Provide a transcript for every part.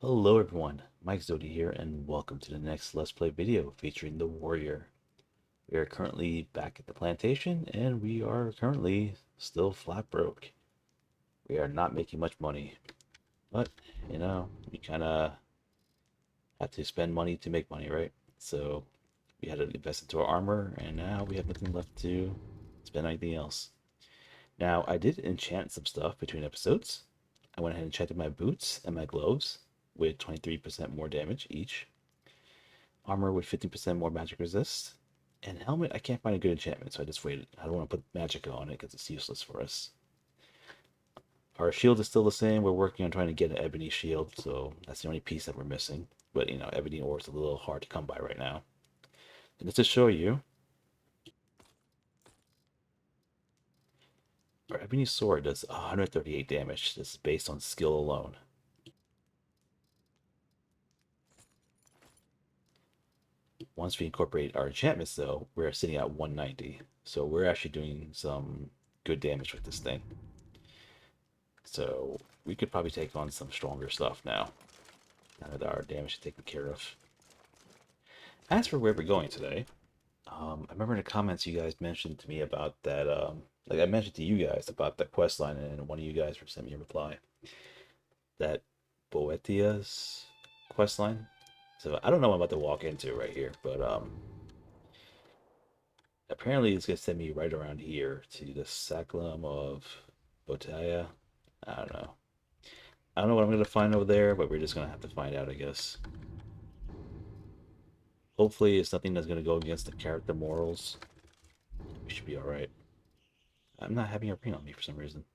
Hello everyone, Mikezodia here, and welcome to the next Let's Play video featuring the Warrior. We are currently back at the plantation, and we are currently still flat broke. We are not making much money, but, we kind of have to spend money to make money, right? So, we had to invest into our armor, and now we have nothing left to spend anything else. Now, I did enchant some stuff between episodes. I went ahead and enchanted my boots and my gloves with 23% more damage each. Armor with 15% more magic resist. And helmet, I can't find a good enchantment, so I just waited. I don't want to put magic on it because it's useless for us. Our shield is still the same. We're working on trying to get an ebony shield, so that's the only piece that we're missing. But, ebony ore is a little hard to come by right now. And just to show you, our ebony sword does 138 damage. This is based on skill alone. Once we incorporate our enchantments, though, we're sitting at 190. So we're actually doing some good damage with this thing. So we could probably take on some stronger stuff now that our damage is taken care of. As for where we're going today, I remember in the comments you guys mentioned to me about that, like I mentioned to you guys about that quest line, and one of you guys sent me a reply. That Boetia's quest line. So I don't know what I'm about to walk into right here, but apparently it's gonna send me right around here to the Sacrum of Boetia. I don't know. I don't know what I'm gonna find over there, but we're just gonna have to find out, I guess. Hopefully it's nothing that's gonna go against the character morals. We should be alright. I'm not having a ring on me for some reason.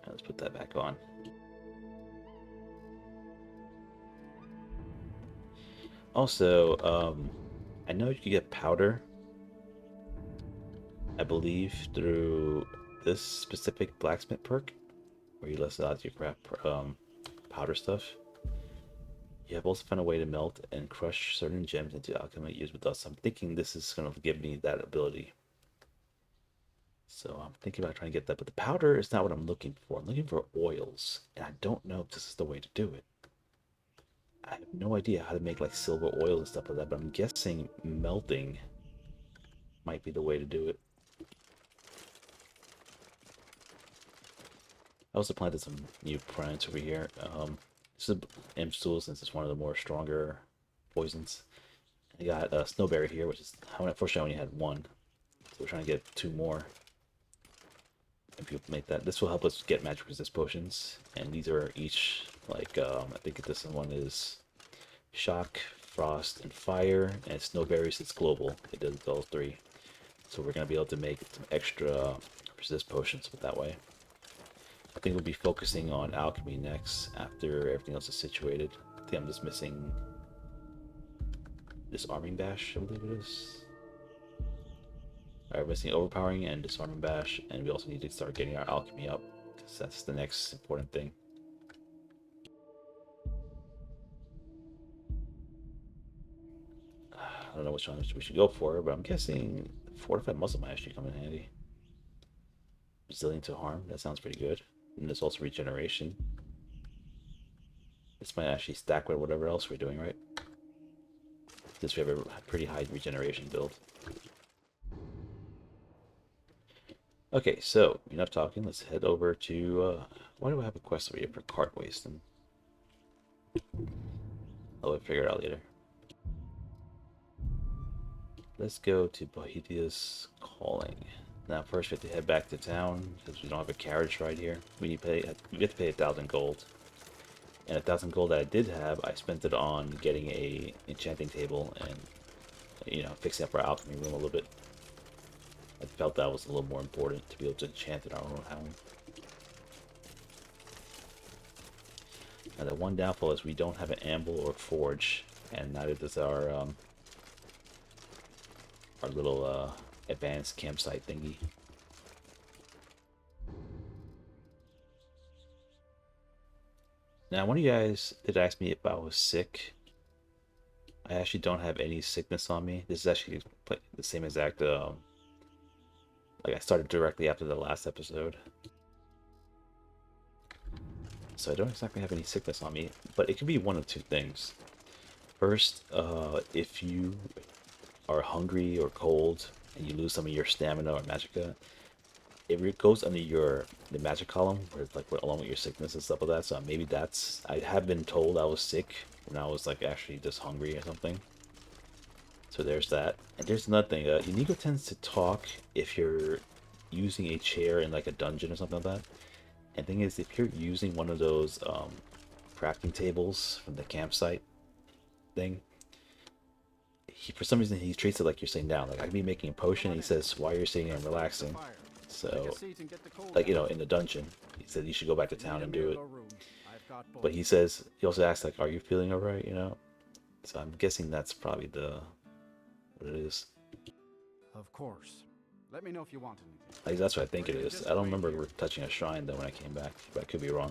Let's put that back on. Also, I know you can get powder, I believe, through this specific blacksmith perk, where you list out your craft powder stuff. You have also found a way to melt and crush certain gems into alchemy used with us. I'm thinking this is going to give me that ability. So I'm thinking about trying to get that, but the powder is not what I'm looking for. I'm looking for oils, and I don't know if this is the way to do it. I have no idea how to make like silver oil and stuff like that, but I'm guessing melting might be the way to do it. I also planted some new plants over here. This is Imp Stool, since it's one of the more stronger poisons. I got a Snowberry here, which is, unfortunately I only had one. So we're trying to get two more. If you make that, this will help us get magic resist potions. And these are each, like, I think this one is Shock, Frost, and Fire. And Snowberries, it's global. It does all three. So we're going to be able to make some extra resist potions with that way. I think we'll be focusing on alchemy next after everything else is situated. I think I'm just missing disarming bash, I believe it is. Alright, missing overpowering and disarming bash, and we also need to start getting our alchemy up, because that's the next important thing. I don't know which one we should go for, but I'm guessing fortified muscle might actually come in handy. Resilient to harm, that sounds pretty good. And there's also regeneration. This might actually stack with whatever else we're doing, right? Since we have a pretty high regeneration build. Okay, so enough talking. Let's head over to. Why do I have a quest over here for cart wasting? I'll figure it out later. Let's go to Bohetia's Calling. Now, first we have to head back to town because we don't have a carriage ride here. We have to pay 1,000 gold. And 1,000 gold that I did have, I spent it on getting a enchanting table and, fixing up our alchemy room a little bit. I felt that was a little more important to be able to enchant in our own home. Now, the one downfall is we don't have an anvil or forge, and neither does our little advanced campsite thingy. Now, one of you guys did ask me if I was sick. I actually don't have any sickness on me. This is actually the same exact, like I started directly after the last episode. So I don't exactly have any sickness on me, but it could be one of two things. First, if you are hungry or cold and you lose some of your stamina or magicka, it goes under the magic column, where it's like along with your sickness and stuff like that. So maybe that's, I have been told I was sick when I was like actually just hungry or something. So there's that. And there's another thing. Inigo tends to talk if you're using a chair in like a dungeon or something like that. And thing is, if you're using one of those crafting tables from the campsite thing, for some reason he treats it like you're sitting down. Like I could be making a potion, and he says, "Why you're sitting here and relaxing?" So, like in the dungeon, he said you should go back to town and do it. But he says he also asks like, "Are you feeling alright?" You know. So I'm guessing that's probably what it is. Of course. Let me know if you want anything. At least that's what I think it is. I don't remember touching a shrine though when I came back, but I could be wrong.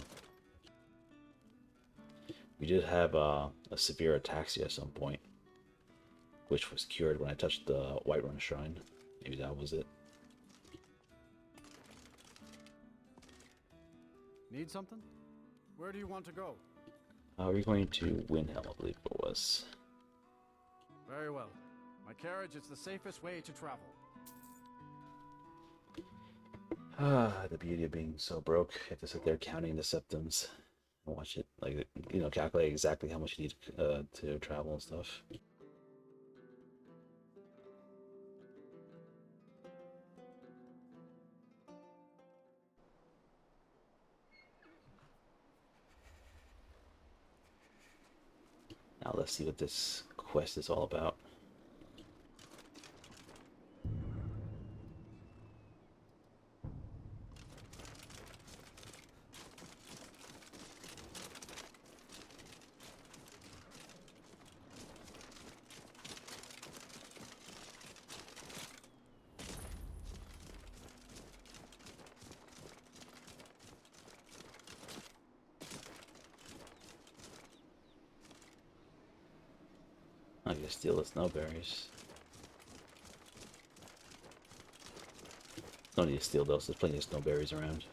We did have a severe ataxia at some point, which was cured when I touched the Whiterun shrine. Maybe that was it. Need something? Where do you want to go? We're going to Windhelm, I believe it was. Very well. My carriage is the safest way to travel. The beauty of being so broke. You have to sit there counting the septims and watch it, like, you know, calculate exactly how much you need to travel and stuff. Now let's see what this quest is all about. I'm gonna steal the snowberries. No need to steal those, there's plenty of snowberries around.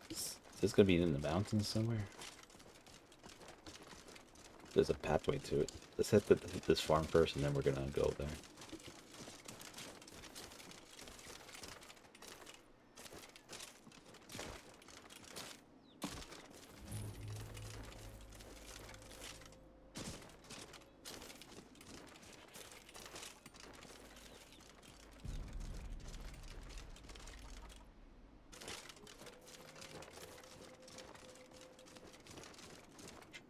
Is this gonna be in the mountains somewhere? There's a pathway to it. Let's hit this farm first and then we're gonna go there.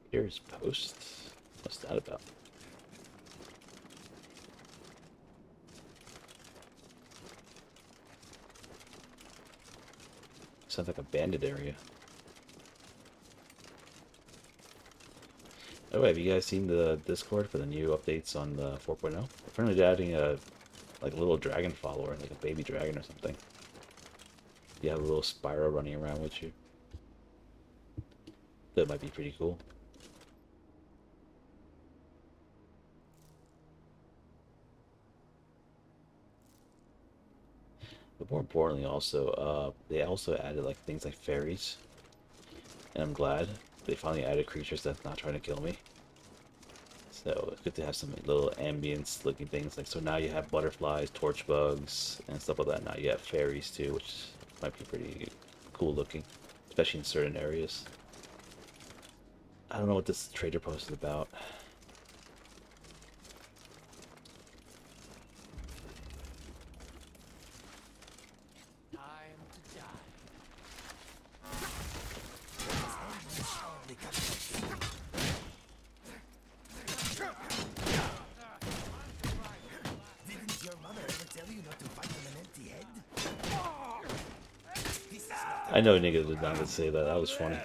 Here's post. What's that about? Sounds like a bandit area. Oh, have you guys seen the Discord for the new updates on the 4.0? Apparently they're adding a like a little dragon follower, like a baby dragon or something. You have a little Spyro running around with you. That might be pretty cool. But more importantly, also, they also added like things like fairies, and I'm glad they finally added creatures that's not trying to kill me. So it's good to have some little ambience-looking things. Like so now you have butterflies, torch bugs, and stuff like that. Now you have fairies too, which might be pretty cool looking, especially in certain areas. I don't know what this trader post is about. I know nigga did not say that. That was funny.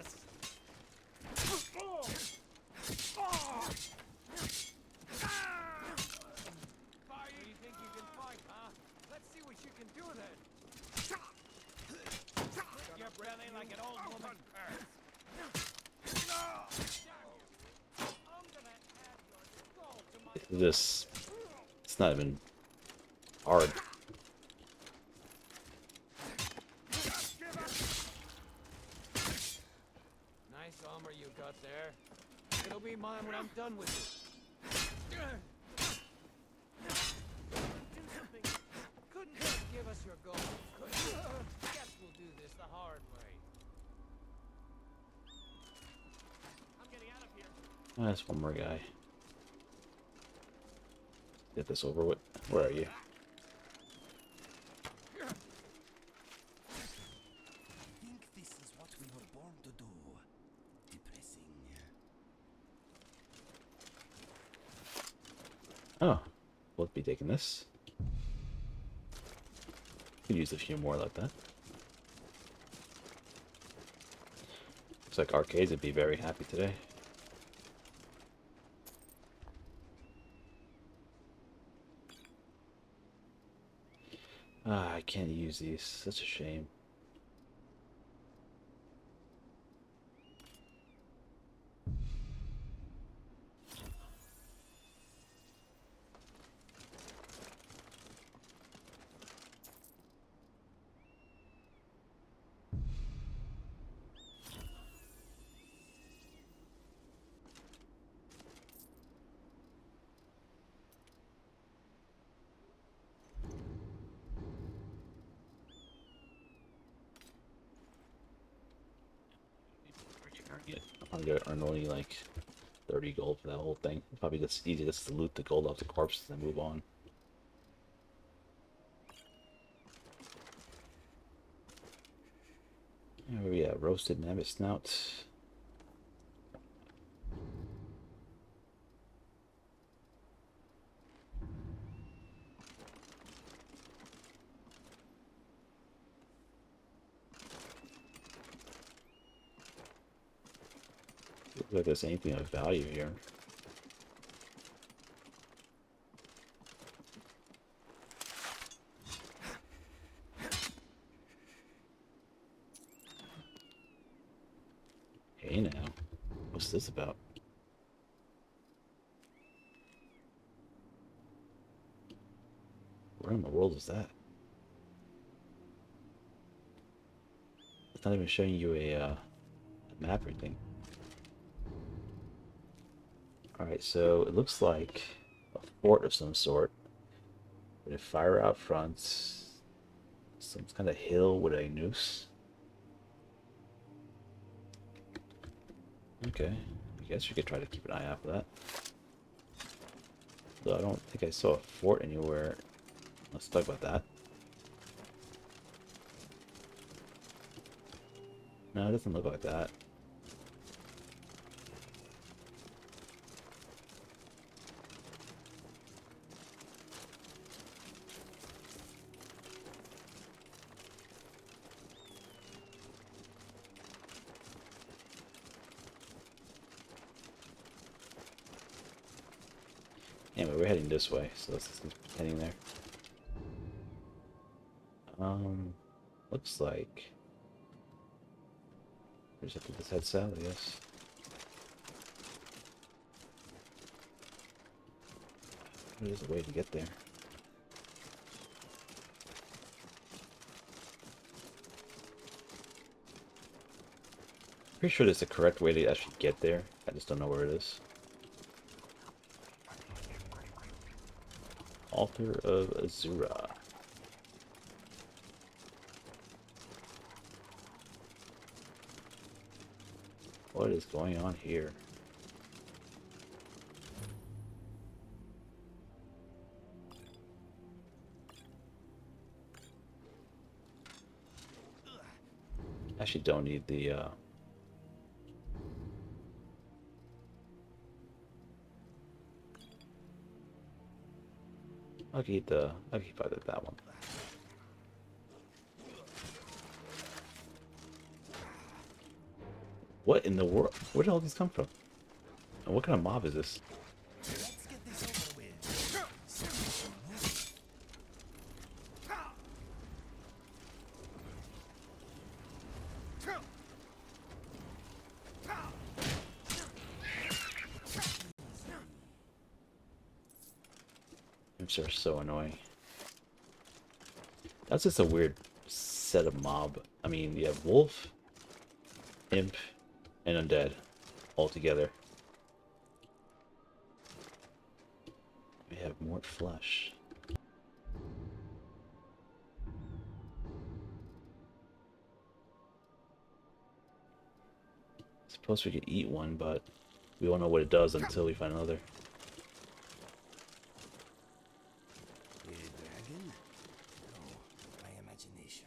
This, it's not even hard. Nice armor you got there. It'll be mine when I'm done with it. Couldn't just give us your gold, could you? Guess we'll do this the hard way. I'm getting out of here. Oh, that's one more guy. Get this over with. Where are you? I think this is what we were born to do. Depressing. Oh, we'll be taking this. Could use a few more like that. Looks like arcades would be very happy today. Ah, I can't use these. Such a shame. I'm gonna earn only like 30 gold for that whole thing. It's probably just easy just to loot the gold off the corpses and move on. Here we have roasted mammoth snout. Looks like there's anything of value here. Hey now, what's this about? Where in the world is that? It's not even showing you a map or anything. Alright, so it looks like a fort of some sort. With a fire out front. Some kind of hill with a noose. Okay, I guess you could try to keep an eye out for that. Though I don't think I saw a fort anywhere. Let's talk about that. No, it doesn't look like that. Anyway, we're heading this way, so let's just keep heading there. Looks like we just have to just head south, I guess. There's a way to get there. Pretty sure there's a correct way to actually get there. I just don't know where it is. Altar of Azura. What is going on here? Actually don't need the I'll keep that one. What in the world? Where did all these come from? And what kind of mob is this? Let's get this over with. Imps are so annoying. That's just a weird set of mob. I mean, you have wolf, imp, and undead all together. We have more flesh. Suppose we could eat one, but we won't know what it does until we find another. A dragon? No, my imagination.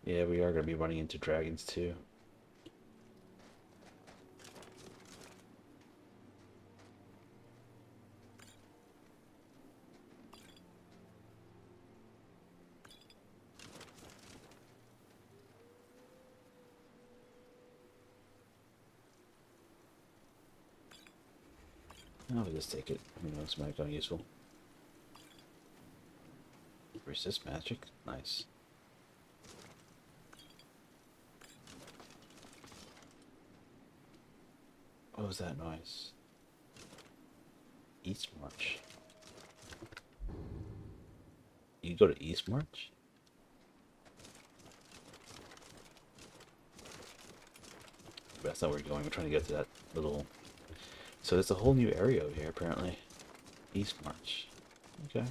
Yeah, we are going to be running into dragons too. I'll just take it. Who knows, might go useful. Resist magic? Nice. What was that noise? East March. You go to East March? But that's not where we're going. We're trying to get to that little... So there's a whole new area over here, apparently. East March. Okay.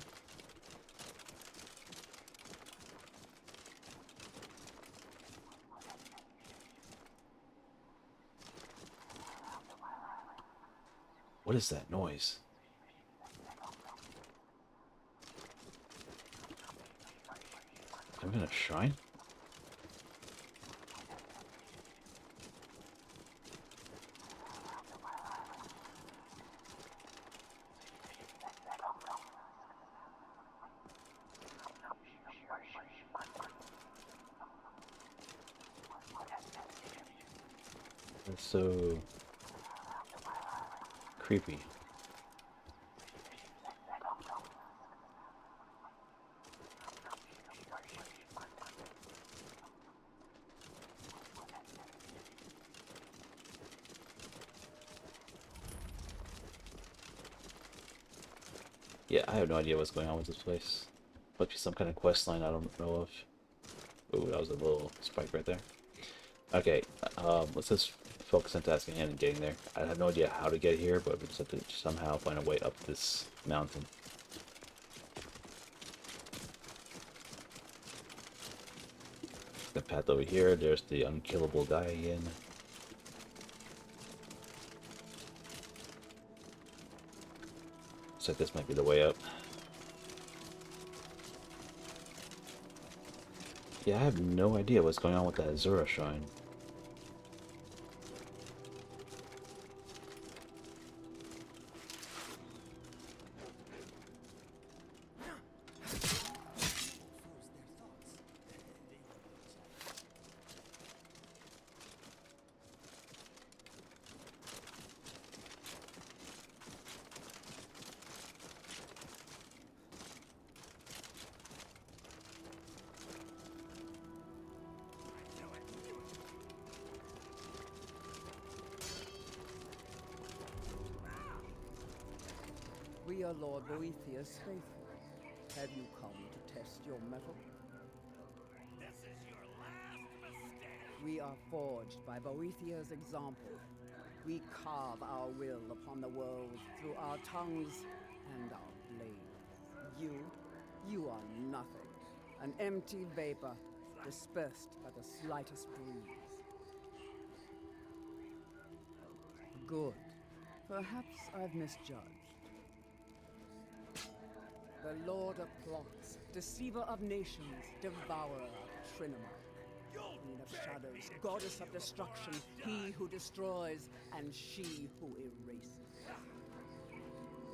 What is that noise? I'm in a shrine? That's so creepy. Yeah, I have no idea what's going on with this place. Must be some kind of quest line I don't know of. Ooh, that was a little spike right there. Okay, let's just focus on tasking and getting there. I have no idea how to get here, but we just have to somehow find a way up this mountain. The path over here, there's the unkillable guy again. So this might be the way up. Yeah, I have no idea what's going on with that Azura shrine. We are Lord Boethiah's faithful. Have you come to test your mettle? This is your last mistake. We are forged by Boethiah's example. We carve our will upon the world through our tongues and our blades. You are nothing. An empty vapor, dispersed by the slightest breeze. Good. Perhaps I've misjudged. The Lord of Plots, deceiver of nations, devourer of Trinamark. Queen of shadows, goddess of destruction, he who destroys and she who erases.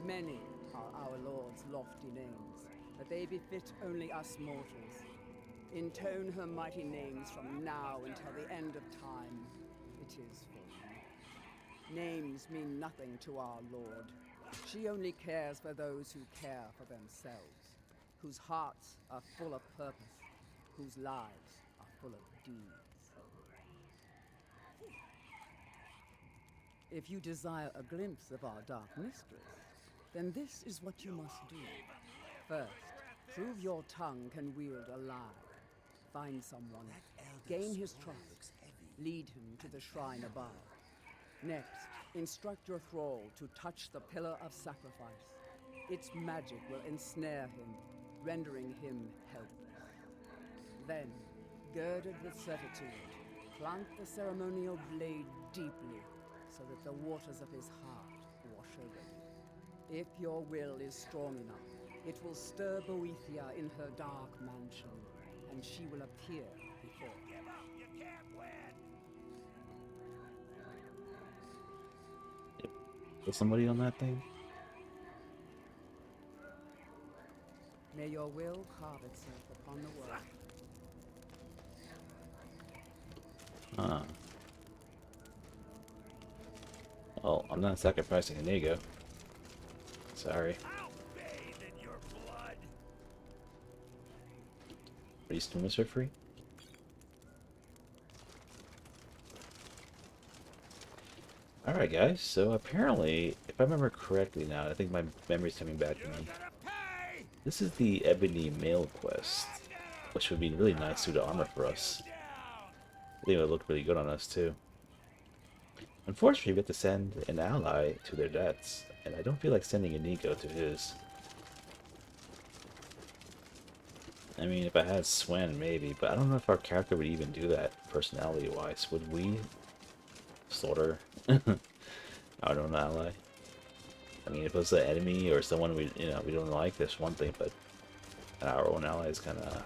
Many are our Lord's lofty names, but they befit only us mortals. Intone her mighty names from now until the end of time. It is for you. Names mean nothing to our Lord. She only cares for those who care for themselves, whose hearts are full of purpose, whose lives are full of deeds. If you desire a glimpse of our dark mistress, Then this is what you must do. First, prove your tongue can wield a lie. Find someone, gain his trust, lead him to the shrine above. Next, instruct your thrall to touch the pillar of sacrifice. Its magic will ensnare him, rendering him helpless. Then, girded with certitude, plant the ceremonial blade deeply so that the waters of his heart wash over you. If your will is strong enough, it will stir Boethia in her dark mansion, and she will appear before you. Is somebody on that thing? May your will carve itself upon the world. Huh. Well, I'm not sacrificing an ego. Sorry. I'll bathe in your blood. Are these tombs are free? Alright guys, so apparently, if I remember correctly now, I think my memory's coming back to me. This is the Ebony Mail quest, which would be really nice suit of armor for us. I think it would look really good on us too. Unfortunately, we have to send an ally to their deaths, and I don't feel like sending Inigo to his. I mean, if I had Swen, maybe, but I don't know if our character would even do that personality-wise. Would we slaughter our own ally? I mean, if it was an enemy or someone we don't like, that's one thing, but our own ally is kind of.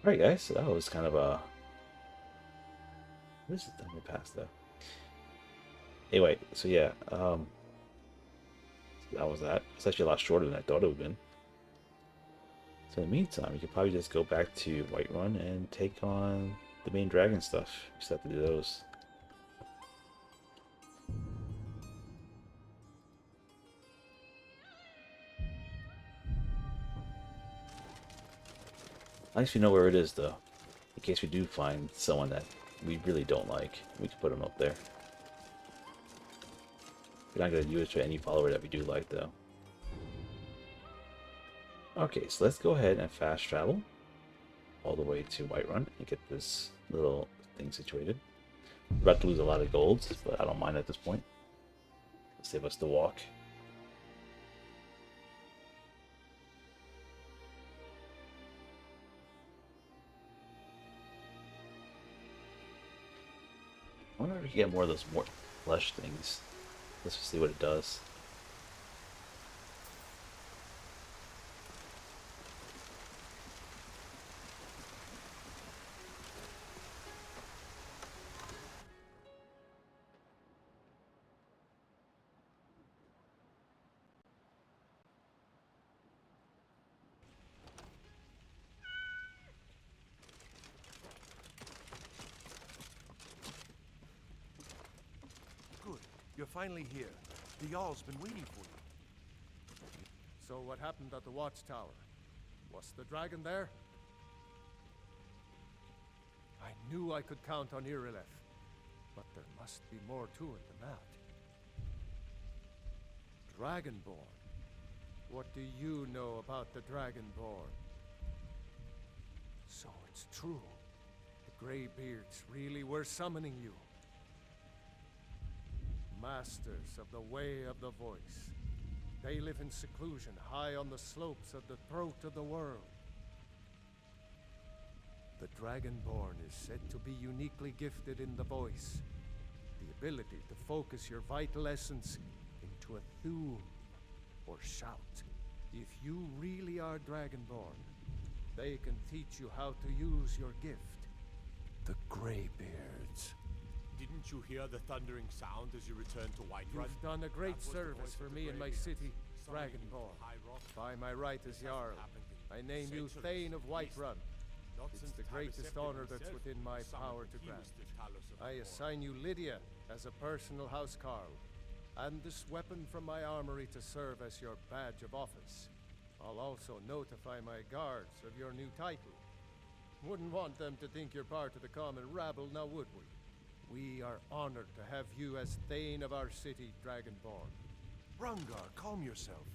Alright, guys, so that was kind of a. What is it in the past, though? Anyway, so yeah, that was that. It's actually a lot shorter than I thought it would have been. So in the meantime, you could probably just go back to Whiterun and take on the main dragon stuff. You just have to do those. At least we know where it is, though. In case we do find someone that we really don't like, we can put them up there. We're not going to use it to any follower that we do like, though. Okay, so let's go ahead and fast travel all the way to Whiterun and get this little thing situated. We're about to lose a lot of gold, but I don't mind at this point. It'll save us the walk. I wonder if we can get more of those more flesh things. Let's just see what it does. Good. You're finally here. The Jarl's been waiting for you. So what happened at the watchtower? Was the dragon there? I knew I could count on Irileth, but there must be more to it than that. Dragonborn. What do you know about the Dragonborn? So it's true. The Greybeards really were summoning you. Masters of the Way of the Voice. They live in seclusion, high on the slopes of the throat of the world. The Dragonborn is said to be uniquely gifted in the voice. The ability to focus your vital essence into a thum, or shout. If you really are Dragonborn, they can teach you how to use your gift. The Greybeards. Didn't you hear the thundering sound as you returned to Whiterun? You've done a great That was the service voice for of the me and my Greybeards, city, summoning you from Dragonborn. High Rock. By my right as Jarl, I name you Thane of Whiterun. Not It's since the Talos greatest Septim honor that's himself within my summoned power to he grant. was the Talos of I War. assign you Lydia as a personal housecarl, and this weapon from my armory to serve as your badge of office. I'll also notify my guards of your new title. Wouldn't want them to think you're part of the common rabble, now would we? We are honored to have you as Thane of our city, Dragonborn. Dawnguard, calm yourself.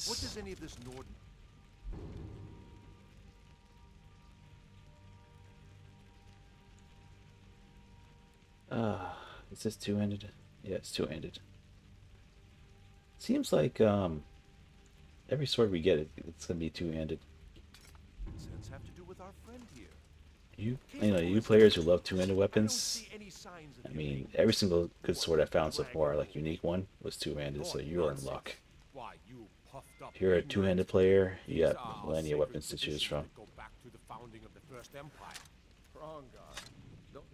What does any of this Nord... Is this two-handed? Yeah, it's two-handed. Seems like every sword we get, it's gonna be two-handed. sense have to do with our friend here? You players who love two-handed I don't weapons. see any signs of I your mean, being every single good sword I found so dragon far, like unique one, was two-handed. So you're in luck. Why, you puffed up If you're a ignorant- two-handed player, you These got are our plenty of sacred weapons to choose traditions from. that go back to the founding of the First Empire. Dawnguard, don't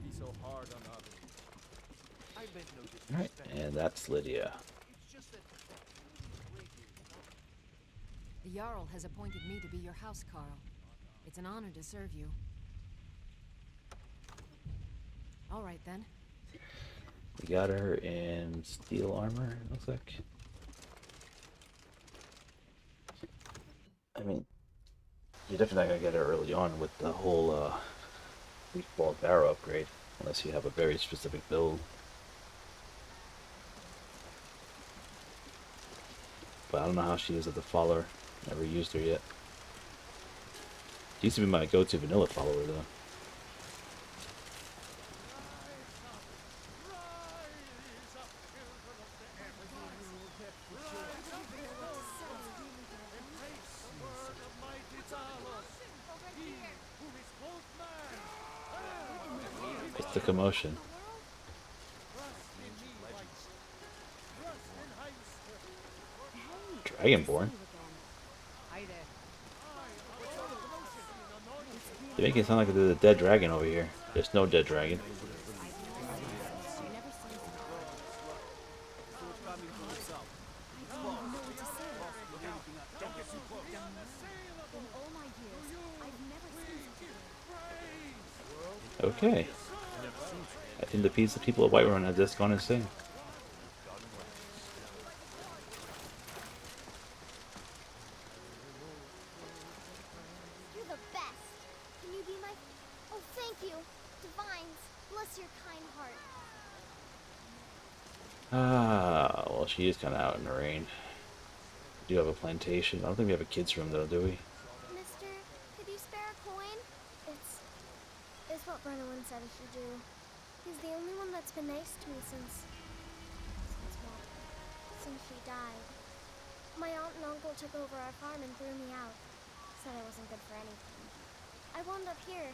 be so hard on others. I meant no All right, disrespect. and that's Lydia. It's just that... The Jarl has appointed me to be your house, Carl. It's an honor to serve you. All right, then. We got her in steel armor, it looks like. I mean, you're definitely not gonna get her early on with the whole weak ball barrel upgrade, unless you have a very specific build. But I don't know how she is as a follower. Never used her yet. She used to be my go-to vanilla follower, though. What's the commotion? Dragonborn? They make it sound like there's a dead dragon over here. There's no dead dragon. Okay. I think the piece of people at Whiterun have just gone insane. You're the best. Can you be my... Oh, thank you. Divines, bless your kind heart. Ah, well, she is kind of out in the rain. We do have a plantation. I don't think we have a kids' room, though, do we? Mister, could you spare a coin? It's what Brennan said I should do. He's the only one that's been nice to me since she died. My aunt and uncle took over our farm and threw me out. Said I wasn't good for anything. I wound up here,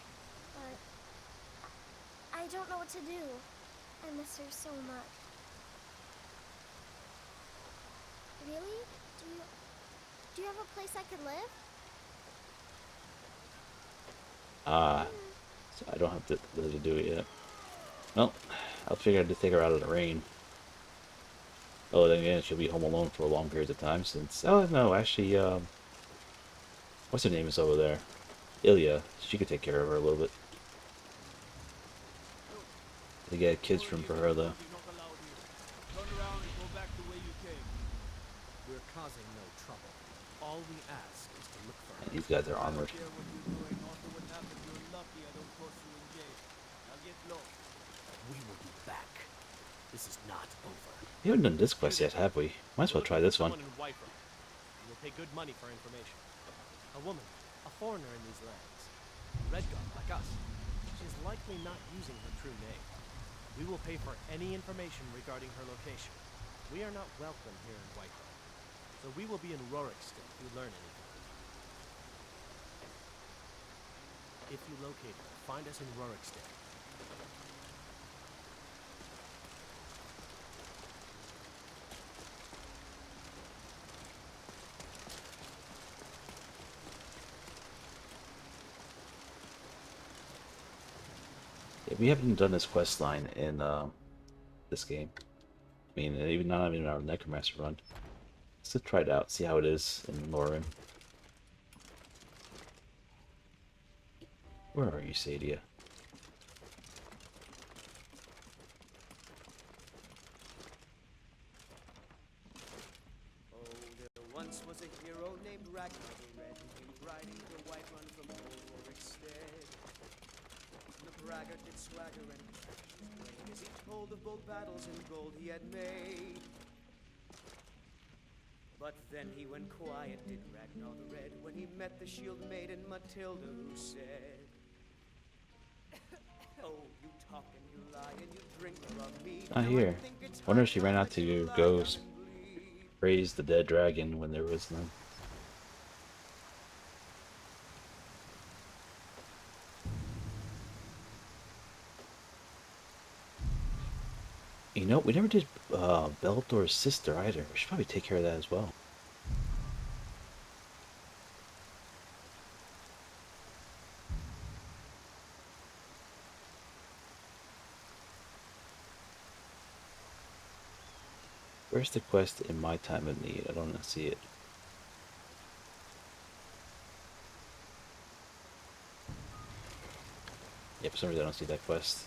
but I don't know what to do. I miss her so much. Really? Do you have a place I could live? So I don't have the ability to do it yet. Well, I'll figure out to take her out of the rain. Oh, then again, she'll be home alone for a long period of time since... Oh, no, actually, what's her name is over there? Ilya. She could take care of her a little bit. They get a kids room for her, though. Turn around and go back the way you came. We're causing no trouble. All we ask is to look for And these guys are armored. Care what you're doing, after what happened, you're lucky I don't toss you in jail. Now get low. We will be back. This is not over. We haven't done this quest yet, have we? Might as well try this one. Someone in Whiterun. You will pay good money for information. A woman, a foreigner in these lands. Redguard, like us. She is likely not using her true name. We will pay for any information regarding her location. We are not welcome here in Whiterun. So we will be in Rorikstead if you learn anything. If you locate her, find us in Rorikstead. Yeah, we haven't done this quest line in this game. I mean, even not even our Necromancer run. Let's try it out, see how it is in Lorerim. Where are you, Sadia? Oh, there once was a hero named Ragnar the Red who came riding the Whiterun from old Rorikstead. The braggart did swagger and blade as he told of bold battles and gold he had made. But then he went quiet, did Ragnar the Red, when he met the shield maiden Matilda, who said, "Oh, you talk and you lie and you drink of me. Not here. Wonder if she ran out to go raise the dead dragon when there was none. You know, we never did Belathor's sister either. We should probably take care of that as well. Where's the quest in my time of need? I don't see it. Yeah, for some reason I don't see that quest.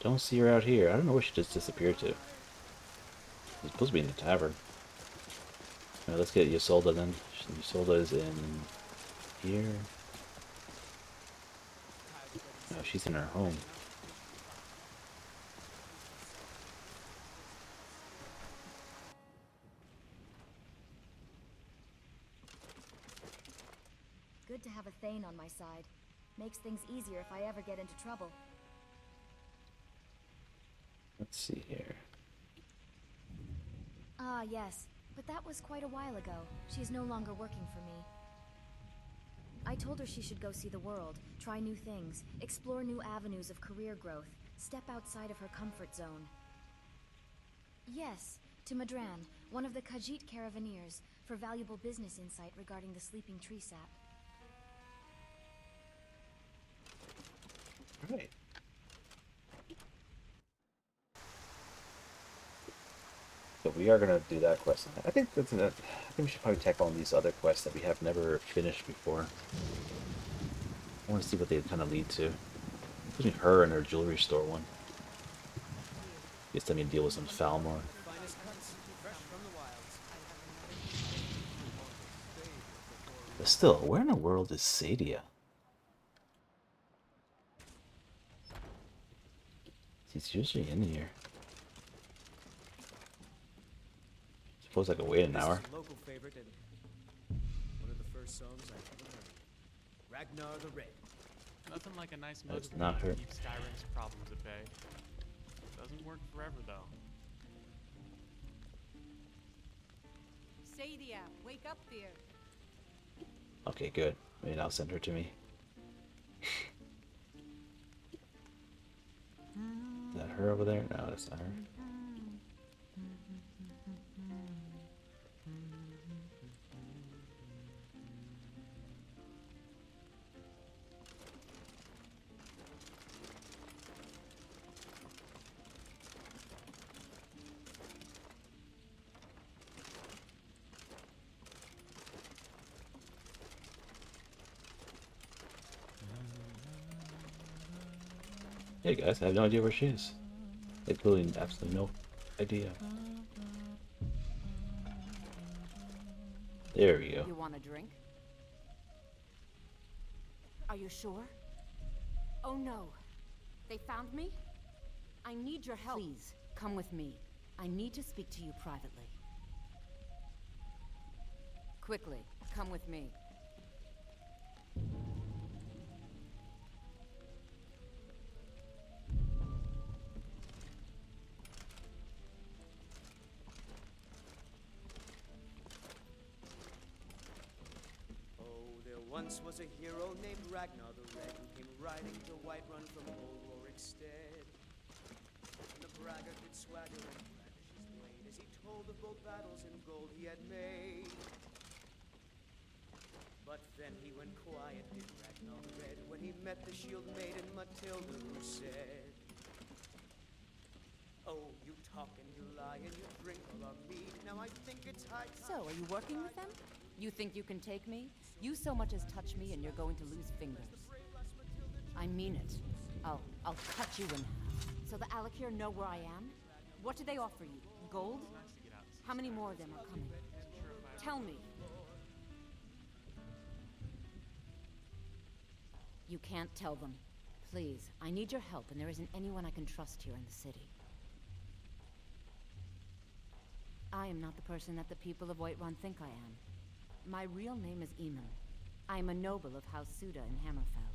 Don't see her out here. I don't know where she just disappeared to. She's supposed to be in the tavern. Alright, let's get Ysolda then. Ysolda is in here. No, she's in her home. Good to have a Thane on my side. Makes things easier if I ever get into trouble. Let's see here. Ah, yes. But that was quite a while ago. She's no longer working for me. I told her she should go see the world, try new things, explore new avenues of career growth, step outside of her comfort zone. Yes, to Madran, one of the Khajiit Caravaneers, for valuable business insight regarding the sleeping tree sap. Right. So we are gonna do that quest. I think I think we should probably tackle on these other quests that we have never finished before. I want to see what they kind of lead to. Including her and her jewelry store one. Guess I mean deal with some Falmor. Finest cuts, fresh from the wilds. But still, where in the world is Sadia? She's usually in here. Suppose I could wait an hour. This is a local favorite and one of the first songs I ever heard. Ragnar the Red. Nothing like a nice That's motivator not her. to keep Skyrim's problems at bay. Doesn't work forever though. Sadia, wake up there. Okay, good. Maybe I'll send her to me. Is that her over there? No, that's not her. Hey guys, I have no idea where she is. Like, really, absolutely no idea. There we go. You want a drink? Are you sure? Oh no. They found me? I need your help. Please, come with me. I need to speak to you privately. Quickly, come with me. Once was a hero named Ragnar the Red, who came riding to Whiterun from old Rorik's stead. And the braggart did swagger and brandish his blade as he told of bold battles and gold he had made. But then he went quiet, did Ragnar the Red, when he met the shield maiden Matilda, who said, "Oh, you talk and you lie and you drink all our mead. Now I think it's high time. So, are you working with them? You think you can take me? You so much as touch me and you're going to lose fingers. I mean it. I'll cut you in half. So the Alakir know where I am? What do they offer you? Gold? How many more of them are coming? Tell me. You can't tell them. Please, I need your help, and there isn't anyone I can trust here in the city. I am not the person that the people of Whiterun think I am. My real name is Eamon. I am a noble of House Suda in Hammerfell.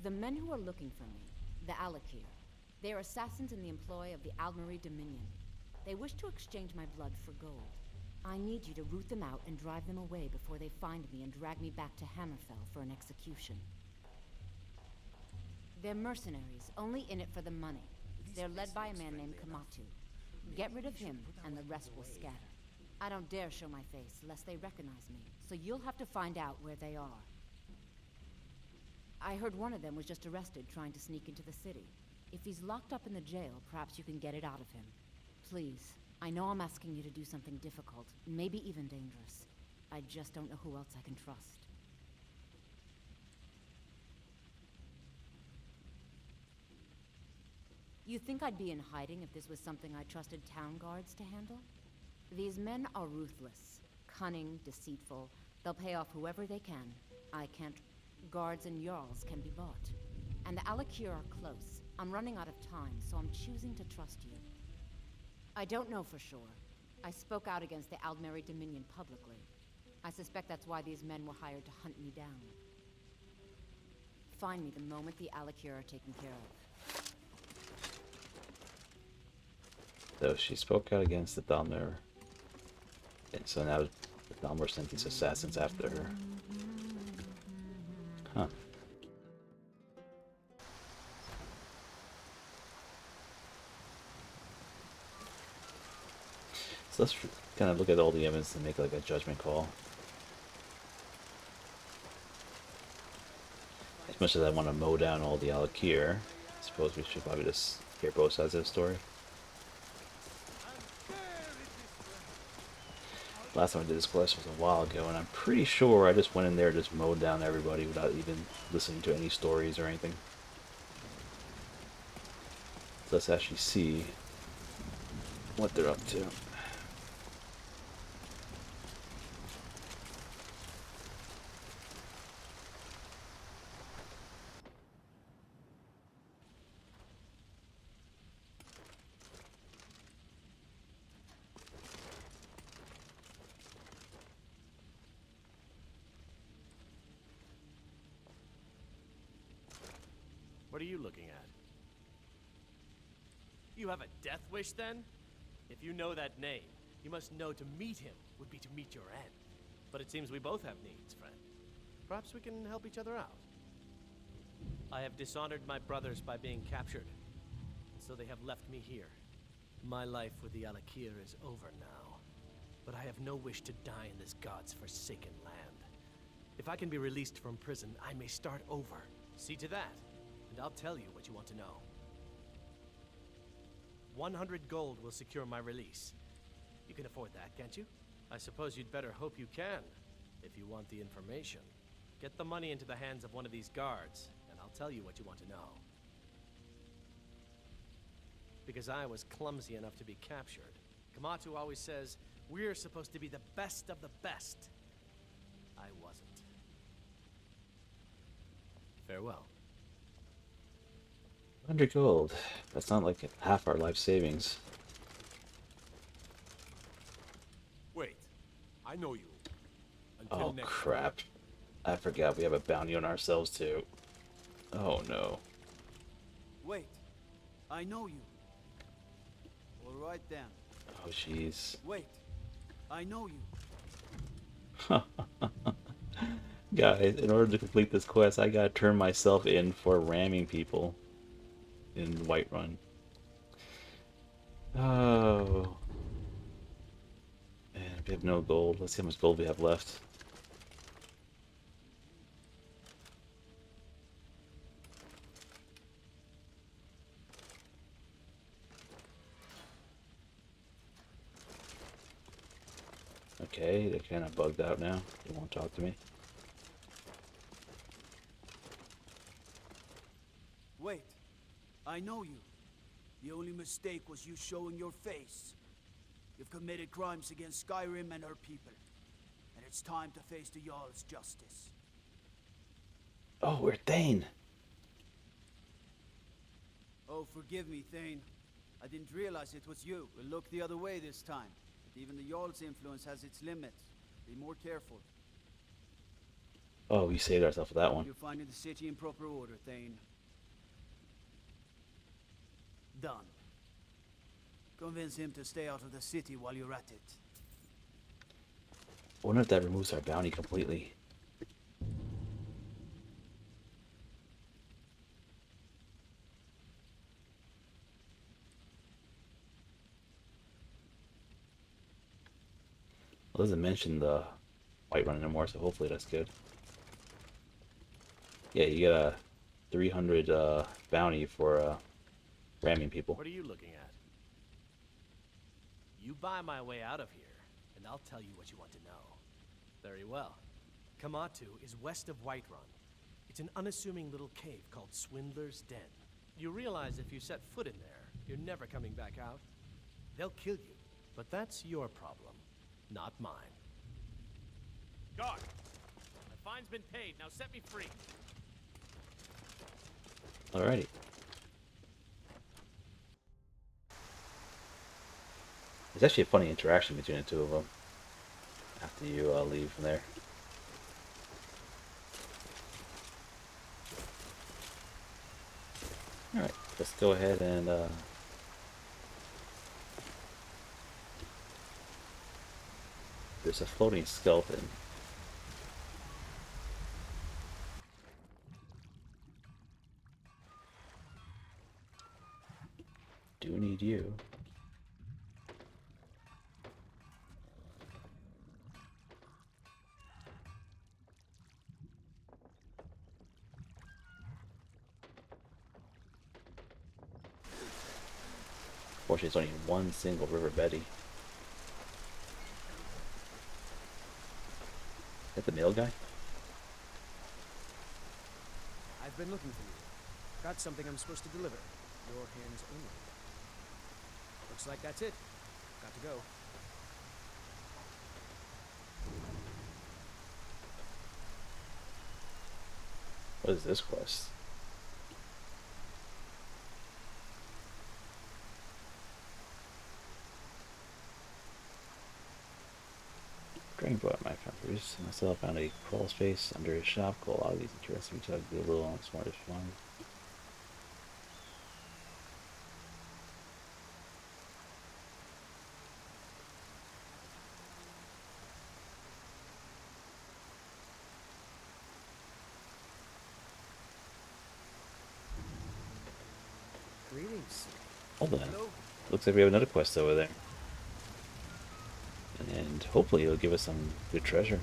The men who are looking for me, the Alakir, they are assassins in the employ of the Aldmeri Dominion. They wish to exchange my blood for gold. I need you to root them out and drive them away before they find me and drag me back to Hammerfell for an execution. They're mercenaries, only in it for the money. They're led by a man named Kamatu. Get rid of him, and the rest will scatter. I don't dare show my face, lest they recognize me, so you'll have to find out where they are. I heard one of them was just arrested trying to sneak into the city. If he's locked up in the jail, perhaps you can get it out of him. Please, I know I'm asking you to do something difficult, maybe even dangerous. I just don't know who else I can trust. You think I'd be in hiding if this was something I trusted town guards to handle? These men are ruthless, cunning, deceitful. They'll pay off whoever they can. I can't. Guards and Jarls can be bought. And the Alakir are close. I'm running out of time, so I'm choosing to trust you. I don't know for sure. I spoke out against the Aldmeri Dominion publicly. I suspect that's why these men were hired to hunt me down. Find me the moment the Alakir are taken care of. So she spoke out against the Dalmer, and so now the Dalmer sent these assassins after her. Huh. So let's kind of look at all the evidence and make like a judgment call. As much as I want to mow down all the Alakir, I suppose we should probably just hear both sides of the story. Last time I did this quest was a while ago, and I'm pretty sure I just went in there and just mowed down everybody without even listening to any stories or anything. So let's actually see what they're up to. What are you looking at? You have a death wish, then? If you know that name, you must know to meet him would be to meet your end. But it seems we both have needs, friend. Perhaps we can help each other out. I have dishonored my brothers by being captured, so they have left me here. My life with the Alakir is over now, but I have no wish to die in this god's forsaken land. If I can be released from prison, I may start over. See to that. And I'll tell you what you want to know. 100 gold will secure my release. You can afford that, can't you? I suppose you'd better hope you can, if you want the information. Get the money into the hands of one of these guards, and I'll tell you what you want to know. Because I was clumsy enough to be captured. Kamatu always says, we're supposed to be the best of the best. I wasn't. Farewell. 100 gold. That's not like half our life savings. Wait, I know you. Oh crap. I forgot we have a bounty on ourselves too. Oh no. Wait, I know you. Alright then. Oh jeez. Wait, I know you. Guys, in order to complete this quest, I gotta turn myself in for ramming people in Whiterun. Oh. And we have no gold. Let's see how much gold we have left. Okay, they're kind of bugged out now. They won't talk to me. Wait. I know you. The only mistake was you showing your face. You've committed crimes against Skyrim and her people. And it's time to face the Jarl's justice. Oh, we're Thane. Oh, forgive me, Thane. I didn't realize it was you. We'll look the other way this time. But even the Jarl's influence has its limits. Be more careful. Oh, we saved ourselves with that one. You're finding the city in proper order, Thane. Done. Convince him to stay out of the city while you're at it. I wonder if that removes our bounty completely. It doesn't mention the Whiterun anymore, so hopefully that's good. Yeah, you get a 300 bounty for ramming people. What are you looking at? You buy my way out of here, and I'll tell you what you want to know. Very well. Kamatu is west of Whiterun. It's an unassuming little cave called Swindler's Den. You realize if you set foot in there, you're never coming back out. They'll kill you, but that's your problem, not mine. Guard! My fine's been paid, now set me free. Alrighty. There's actually a funny interaction between the two of them after you leave from there. Alright, let's go ahead and there's a floating skeleton. Do need you. Fortunately, it's only one single River Betty. Is that the mail guy? I've been looking for you. Got something I'm supposed to deliver. Your hands only. Looks like that's it. Got to go. What is this quest? Drainboard my countries. Myself found a crawl space under his shop. Call out these interesting to be a little on the smartest one. Greetings. Hold on. Looks like we have another quest over there. And hopefully it'll give us some good treasure.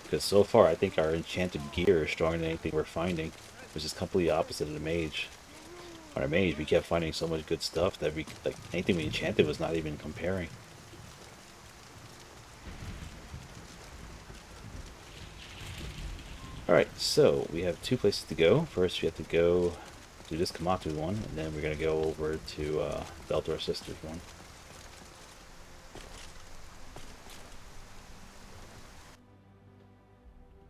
Because so far I think our enchanted gear is stronger than anything we're finding. Which is completely opposite of the mage. On our mage we kept finding so much good stuff that we like anything we enchanted was not even comparing. Alright, so we have two places to go. First we have to go do this Kamatu one, and then we're going to go over to Belathor Sisters one.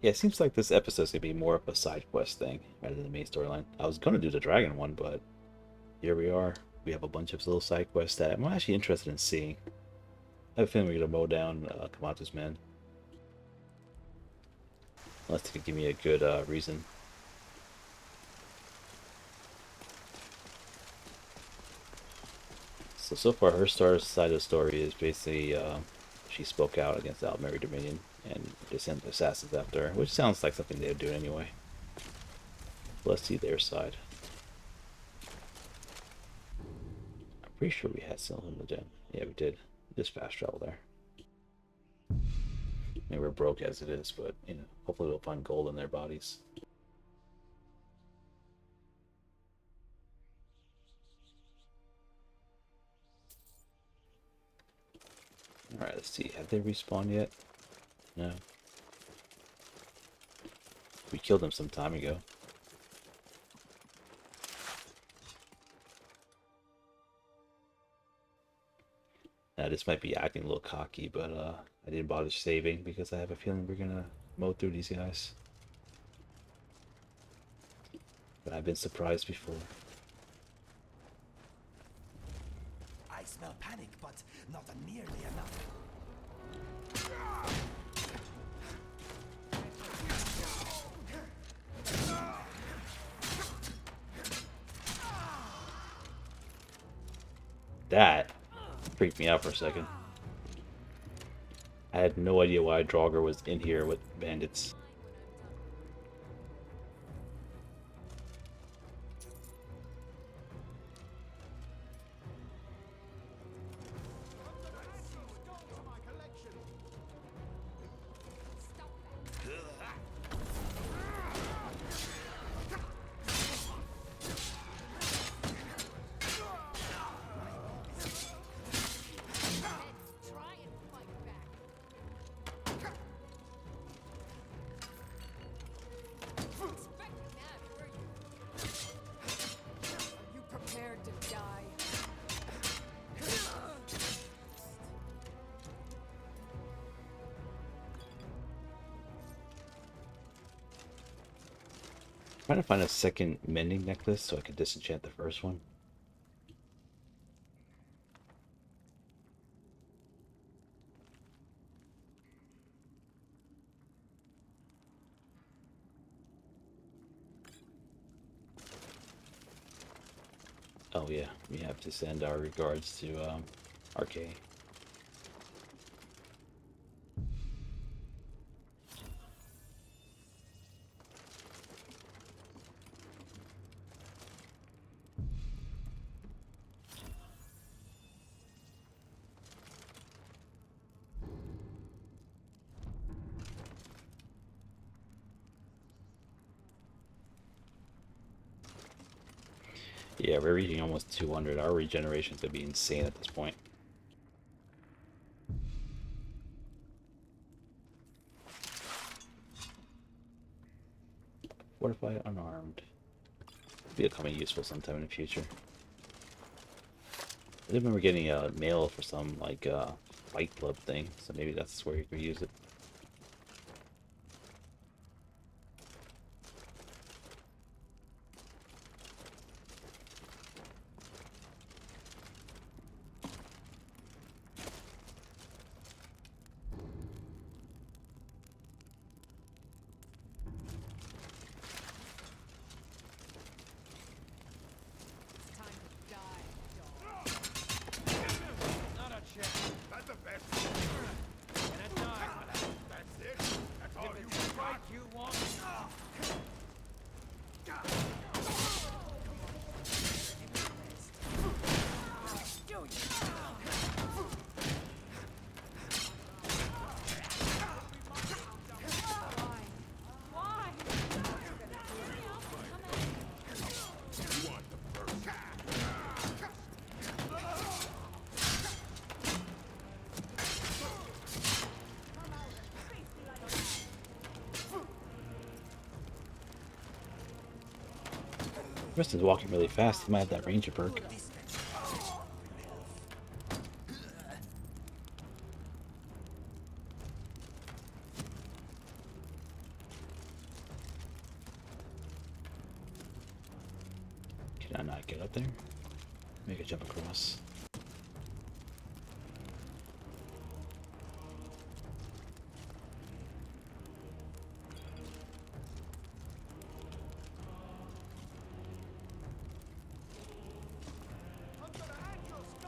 Yeah, it seems like this episode's going to be more of a side quest thing rather than the main storyline. I was going to do the dragon one, but here we are. We have a bunch of little side quests that I'm actually interested in seeing. I have a feeling we're going to mow down Kamatu's men. Unless they could give me a good reason. So far her side of the story is basically she spoke out against the Almeri Dominion and they sent assassins after her, which sounds like something they would do anyway. Let's see their side. I'm pretty sure we had some in the den. Yeah, we did. Just fast travel there. I mean, we're broke as it is, but you know, hopefully we'll find gold in their bodies. Alright, let's see. Have they respawned yet? No. We killed them some time ago. Now, this might be acting a little cocky, but I didn't bother saving because I have a feeling we're gonna mow through these guys. But I've been surprised before. I smell panic, but not nearly enough. That freaked me out for a second. I had no idea why Draugr was in here with bandits. Trying to find a second mending necklace so I can disenchant the first one. Oh yeah, we have to send our regards to RK. Yeah, we're reaching almost 200. Our regeneration's gonna be insane at this point. What if I unarmed? Be becoming useful sometime in the future. I remember getting a mail for some like fight club thing, so maybe that's where you can use it. Preston's walking really fast. He might have that ranger perk. Can I not get up there? Make a jump across.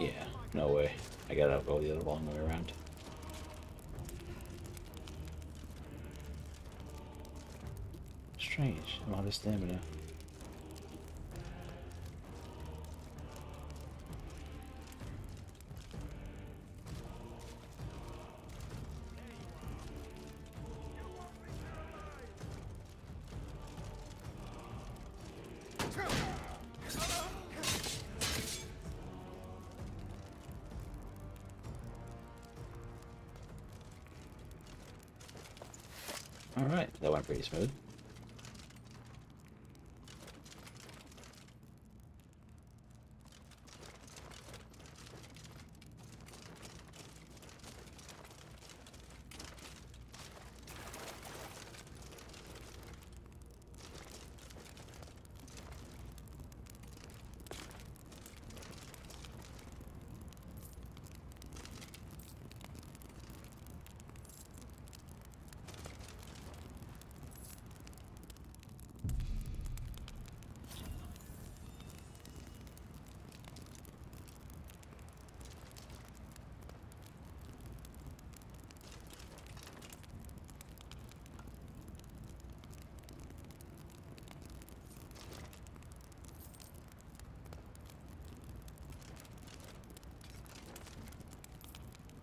Yeah, no way. I gotta go the other long way around. Strange. I'm out of stamina. Alright, that went pretty smooth.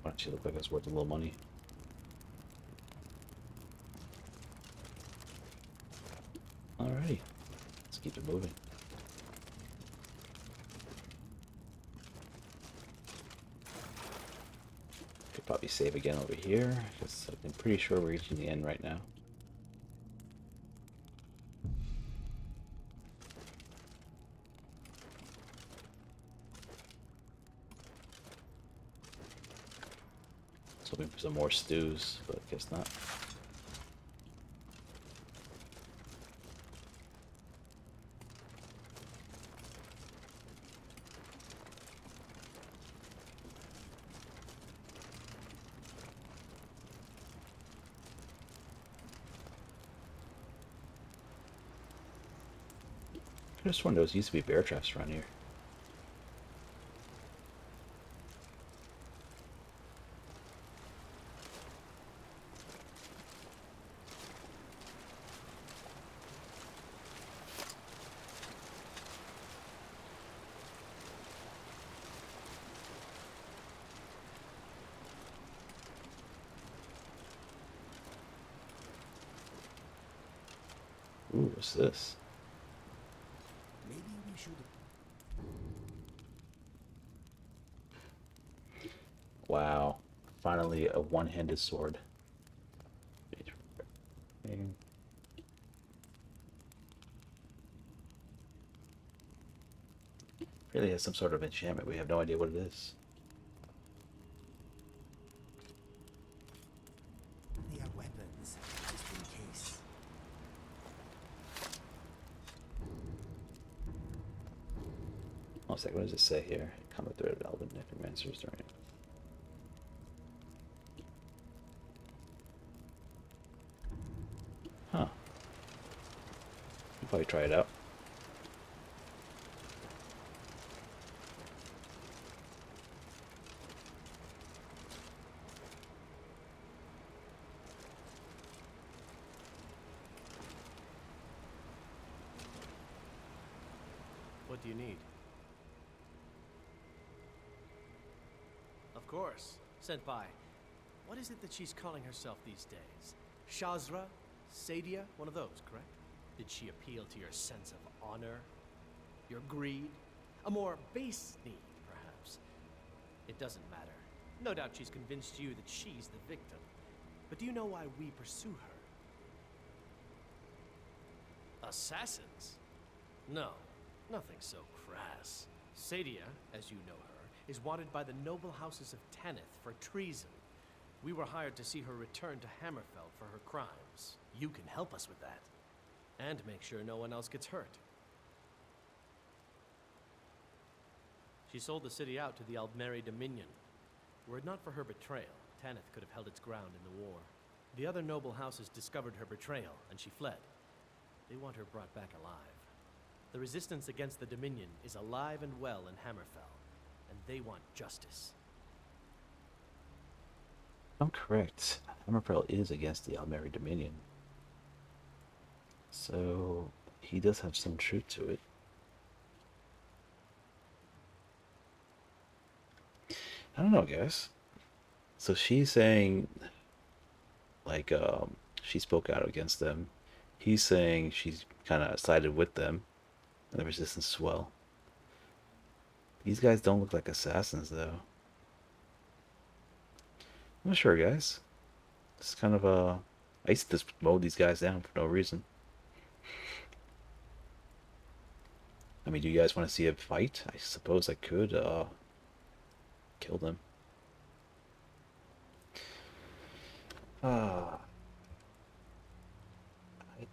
Actually, looked like it's worth a little money. Alrighty, let's keep it moving. Could probably save again over here, because I'm pretty sure we're reaching the end right now. So hoping for some more stews, but I guess not. I just wonder, those used to be bear traps around here. Ooh, what's this? Maybe we should. Wow, finally a one-handed sword. Really has some sort of enchantment. We have no idea what it is. They are weapons, just in case. One second, what does it say here? Common thread of elven necromancers during. Huh. We'll probably try it out. What do you need? Of course. Senpai, what is it that she's calling herself these days? Shazra? Sadia? One of those, correct? Did she appeal to your sense of honor? Your greed? A more base need, perhaps? It doesn't matter. No doubt she's convinced you that she's the victim. But do you know why we pursue her? Assassins? No, nothing so crass. Sadia, as you know her, is wanted by the noble houses of Tanith for treason. We were hired to see her return to Hammerfell for her crimes. You can help us with that. And make sure no one else gets hurt. She sold the city out to the Aldmeri Dominion. Were it not for her betrayal, Tanith could have held its ground in the war. The other noble houses discovered her betrayal, and she fled. They want her brought back alive. The resistance against the Dominion is alive and well in Hammerfell, and they want justice. I'm correct. Hammerfell is against the Aldmeri Dominion. So he does have some truth to it. I don't know, guys. So she's saying, like, she spoke out against them. He's saying she's kind of sided with them. And the resistance as well. These guys don't look like assassins, though. I'm not sure, guys. It's kind of a I used to just mow these guys down for no reason. I mean, do you guys want to see a fight? I suppose I could kill them. I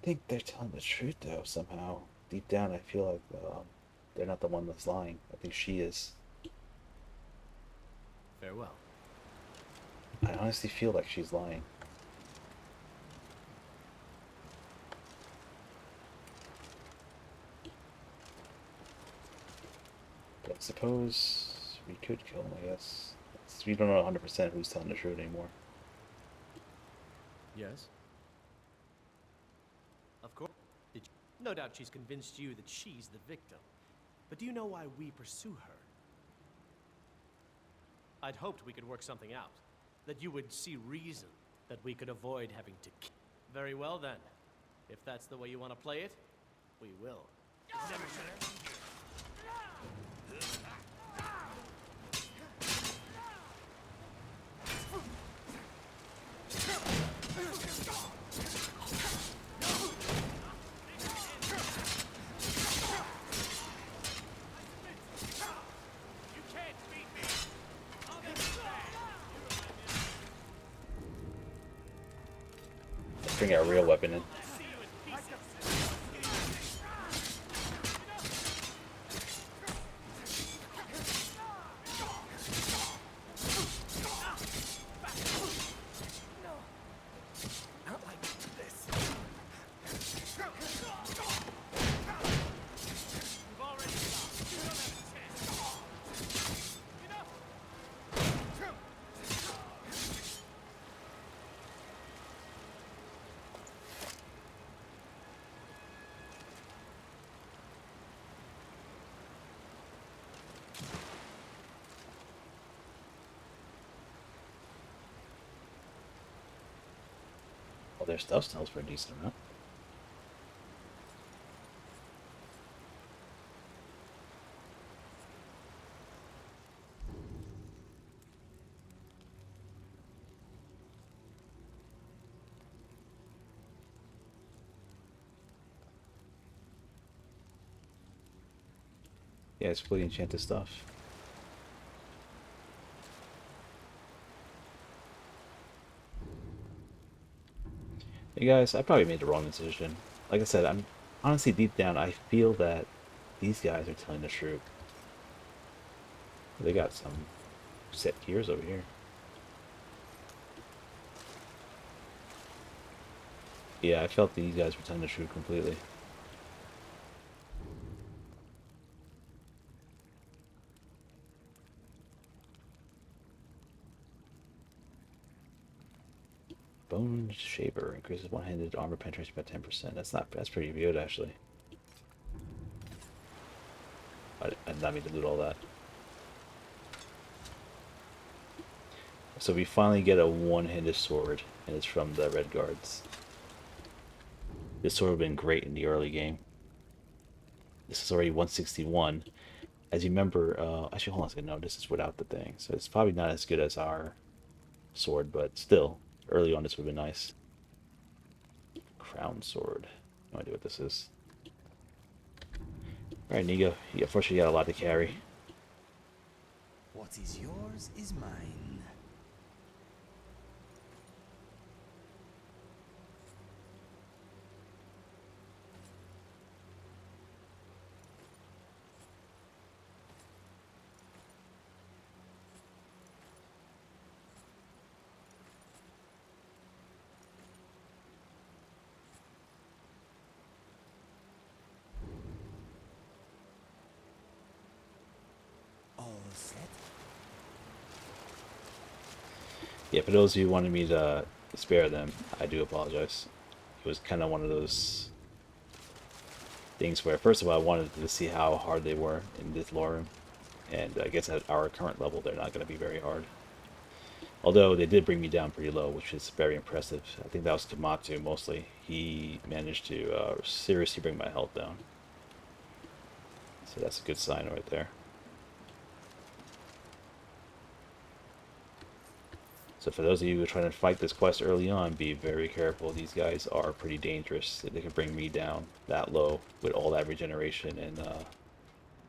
think they're telling the truth though, somehow. Deep down I feel like they're not the one that's lying. I think she is. Farewell. I honestly feel like she's lying. But I suppose we could kill him, I guess. We don't know 100% who's telling the truth anymore. Yes? Of course. No doubt she's convinced you that she's the victim. But do you know why we pursue her? I'd hoped we could work something out. That you would see reason. That we could avoid having to kill. Very well then. If that's the way you want to play it, we will. Let's bring our real weapon in. Well, their stuff smells for a decent amount. Yeah, it's fully enchanted stuff. Hey guys, I probably made the wrong decision. Like I said, I'm honestly deep down, I feel that these guys are telling the truth. They got some set gears over here. Yeah, I felt these guys were telling the truth completely. Bone Shaver increases one-handed armor penetration by 10%. That's pretty good actually. I did not mean to loot all that. So we finally get a one-handed sword, and it's from the Red Guards. This sword would have been great in the early game. This is already 161. As you remember, actually hold on a second, no, this is without the thing. So it's probably not as good as our sword, but still, early on this would have been nice. Crown sword. No idea what this is. Alright, Nigo, unfortunately you got a lot to carry. What is yours is mine. Yeah, for those of you who wanted me to spare them, I do apologize. It was kind of one of those things where, first of all, I wanted to see how hard they were in this Lorerim, and I guess at our current level, they're not going to be very hard. Although they did bring me down pretty low, which is very impressive. I think that was Kamatu mostly. He managed to seriously bring my health down. So that's a good sign right there. So for those of you who are trying to fight this quest early on, be very careful. These guys are pretty dangerous. They could bring me down that low with all that regeneration and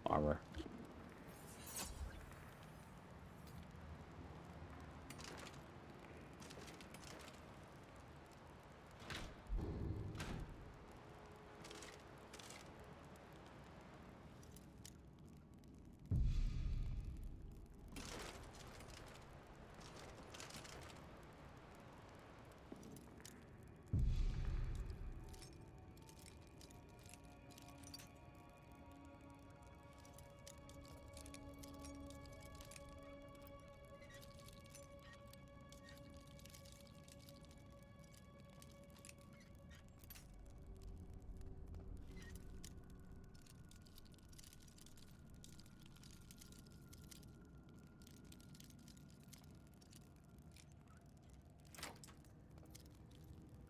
armor.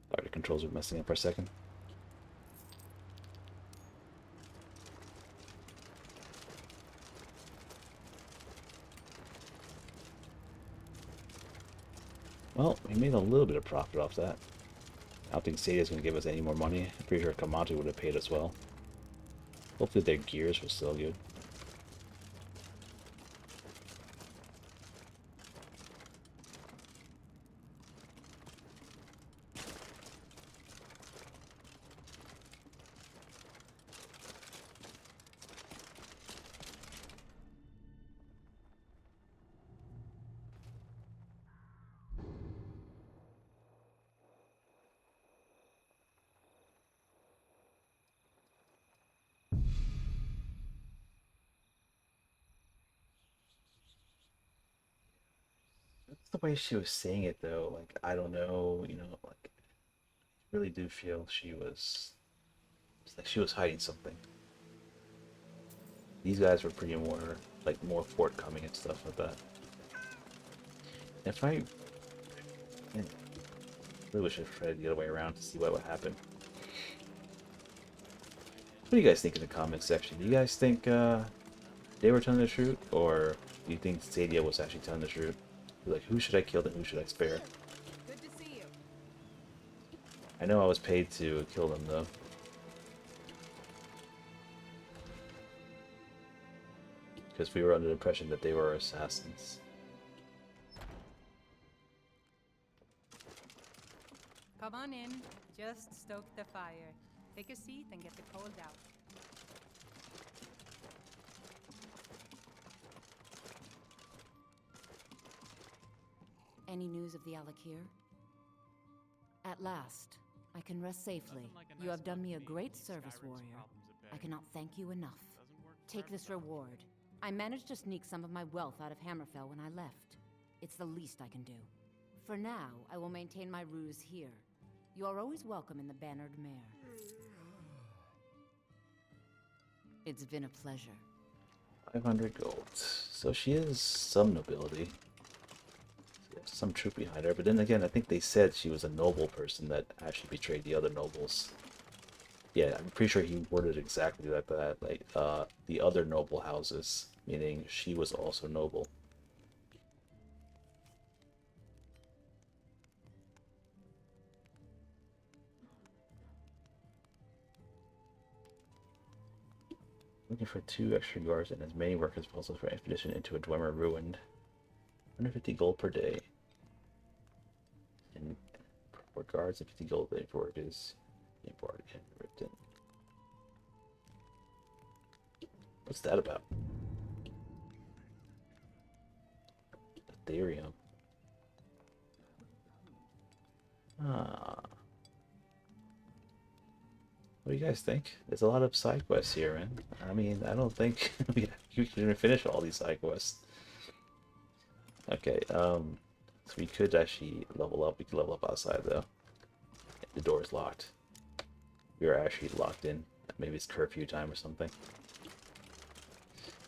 Sorry, the controls are messing up for a second. Well, we made a little bit of profit off that. I don't think Sadia's going to give us any more money. I'm pretty sure Kamatu would have paid us well. Hopefully their gears were still good. That's the way she was saying it though. Like, I don't know, you know, like, I really do feel she was, it's like she was hiding something. These guys were pretty more, like, more forthcoming and stuff like that. If I, man, really wish I tried the other way around to see what would happen. What do you guys think in the comments section? Do you guys think they were telling the truth, or do you think Sadia was actually telling the truth? Like, who should I kill and who should I spare? Good to see you. I know I was paid to kill them though. Because we were under the impression that they were assassins. Come on in. Just stoke the fire. Take a seat and get the cold out. Any news of the Alakir? At last, I can rest safely. You have done me a great service, warrior. I cannot thank you enough. Take this reward. I managed to sneak some of my wealth out of Hammerfell when I left. It's the least I can do. For now, I will maintain my ruse here. You are always welcome in the Bannered Mare. It's been a pleasure. 500 gold. So she is some nobility. Some truth behind her, but then again, I think they said she was a noble person that actually betrayed the other nobles. Yeah, I'm pretty sure he worded exactly like that, like, the other noble houses, meaning she was also noble. Looking for 2 extra guards and as many workers as possible for expedition into a Dwemer ruined. 150 gold per day. And for guards and 50 gold a day for workers. Import and ripped in. What's that about? Ethereum. Ah. What do you guys think? There's a lot of side quests here, man. I mean, I don't think we can finish all these side quests. Okay, so we could actually level up. We could level up outside, though. The door is locked. We are actually locked in. Maybe it's curfew time or something.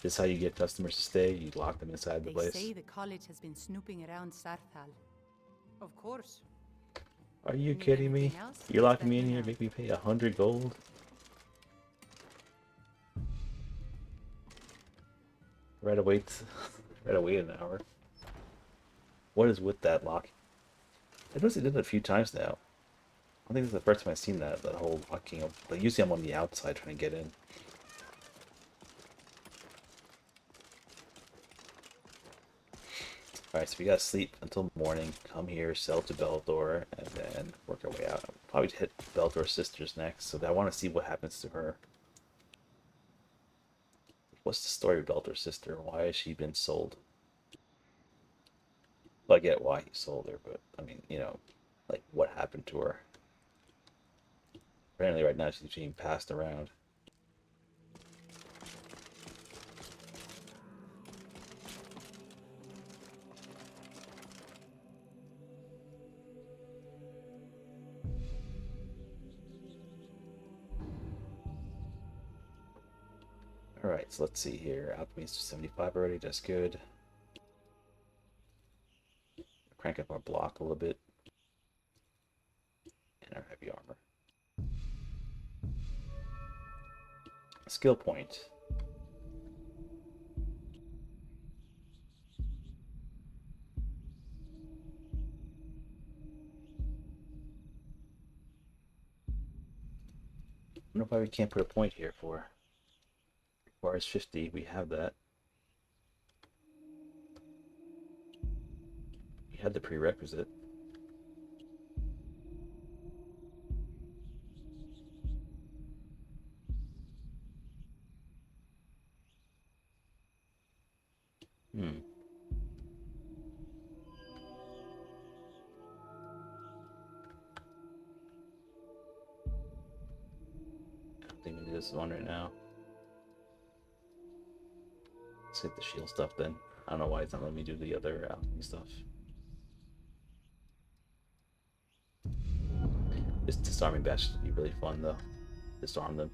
This is how you get customers to stay. You lock them inside the place. They say the college has been snooping around Sarthal. Of course. Are you kidding me? You're locking me in here, make me pay 100 gold? Right away, right away an hour. What is with that lock? I noticed it did it a few times now. I think this is the first time I've seen that whole locking of, like, usually I'm on the outside trying to get in. Alright, so we gotta sleep until morning, come here, sell to Belathor, and then work our way out. I'll probably hit Belathor's sisters next, so I want to see what happens to her. What's the story of Belathor's sister? Why has she been sold? Well, I get why he sold her, but, I mean, you know, like, what happened to her? Apparently right now she's being passed around. Alright, so let's see here. Alchemy's 75 already, that's good. Crank up our block a little bit. And our heavy armor. Skill point. I don't know why we can't put a point here for. Requires 50, we have that. We had the prerequisite. Hmm. I don't think we need this one right now. Let's hit the shield stuff then. I don't know why it's not letting me do the other alchemy stuff. This disarming bash would be really fun though. Disarm them.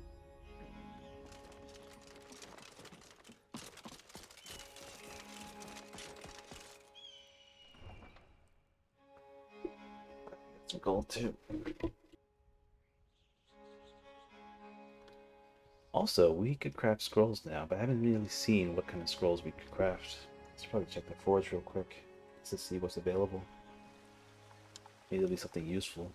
Some gold too. Also, we could craft scrolls now, but I haven't really seen what kind of scrolls we could craft. Let's probably check the forge real quick to see what's available. Maybe there'll be something useful.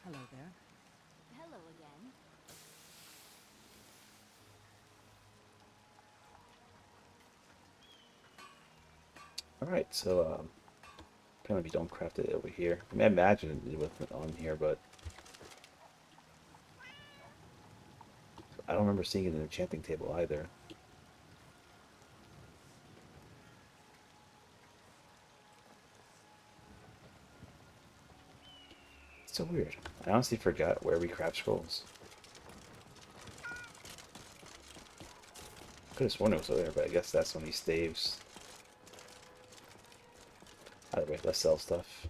Hello there. Hello again. Alright, so apparently we don't craft it over here. I mean, I imagine it was on here, but I don't remember seeing it in the enchanting table either. It's so weird. I honestly forgot where we craft scrolls. Could have sworn it was over there, but I guess that's one of these staves. Either way, let's sell stuff.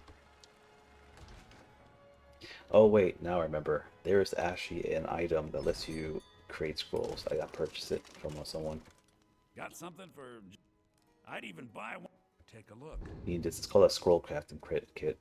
Oh wait, now I remember. There is actually an item that lets you create scrolls. I got purchased it from someone. Got something for... I'd even buy one. Take a look. You need this. It's called a scroll crafting kit.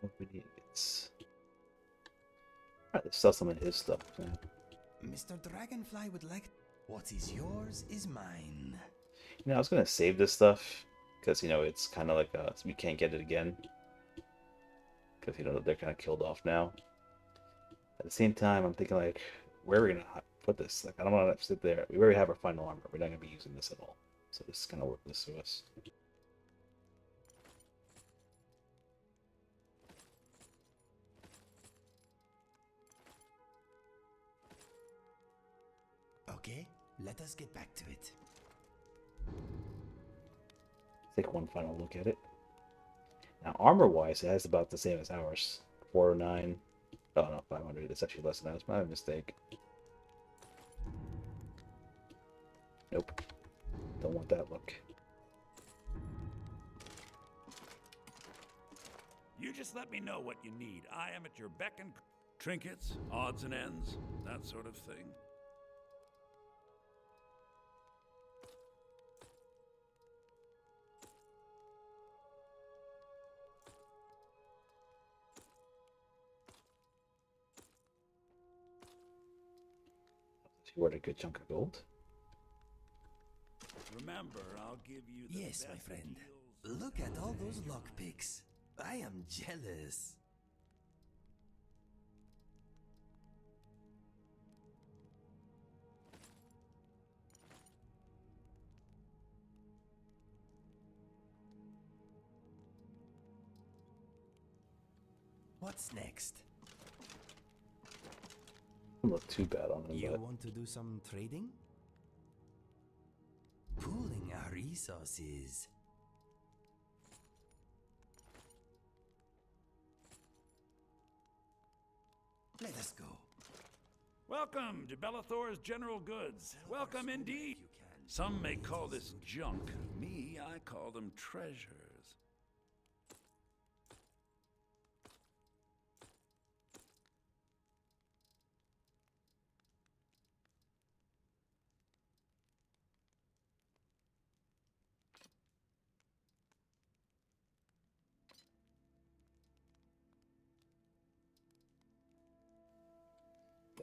What we need is... Alright, let's sell some of his stuff. Yeah. Mr. Dragonfly would like... What is yours is mine. You know, I was gonna save this stuff because, you know, it's kind of like we can't get it again. because you know they're kind of killed off now. At the same time, I'm thinking like, where are we gonna put this? Like, I don't want to sit there. We already have our final armor. We're not gonna be using this at all, so this is kind of worthless to us. Okay, let us get back to it. Take one final look at it. Now, armor-wise, it has about the same as ours. 409. Oh no, 500. It's actually less than that. It's my mistake. Nope. Don't want that look. You just let me know what you need. I am at your beck and trinkets, odds and ends, that sort of thing. She worth a good chunk of gold. Remember, I'll give you the Yes, my best friend. deals. Look at all those lockpicks. I am jealous. What's next? Doesn't look too bad on him, You but want to do some trading? Pooling our resources. Let us go. Welcome to Belathor's General Goods. Welcome indeed. Some may call this junk. Me, I call them treasures.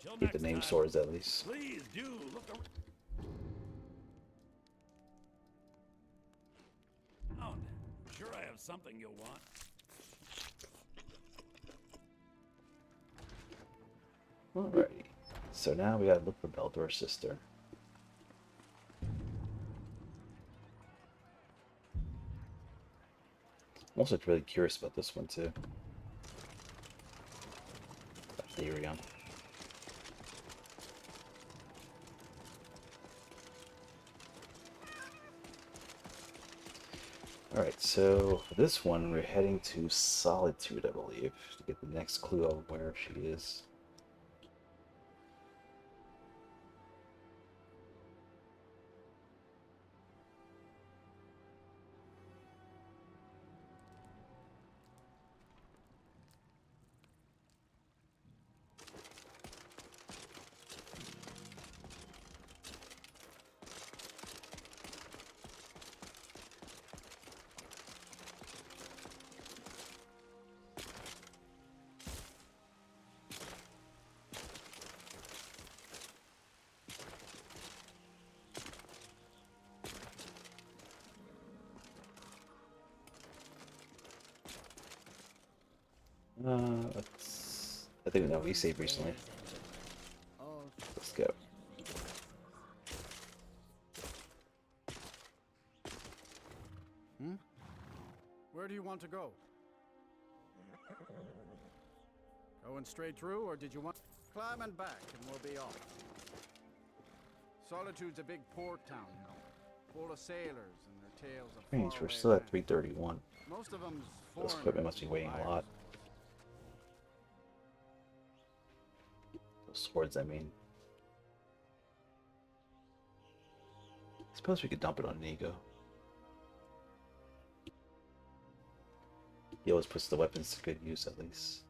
Till keep the next name time, swords at least. please do look around. Sure, I have something you'll want. Alrighty. So now we gotta look for Belathor's sister. I'm also really curious about this one too. Therion. Alright, so for this one we're heading to Solitude, I believe, to get the next clue of where she is. I think that we saved recently. Let's go. Where do you want to go? Going straight through, or did you want... Climb and back, and we'll be off. Solitude's a big port town, you know, full of sailors and their tales of Strange, we're faraway still at lands. 331. Most of them's Those foreigners equipment must be and weighing a lot. Those swords, I mean. I suppose we could dump it on Nego. He always puts the weapons to good use, at least.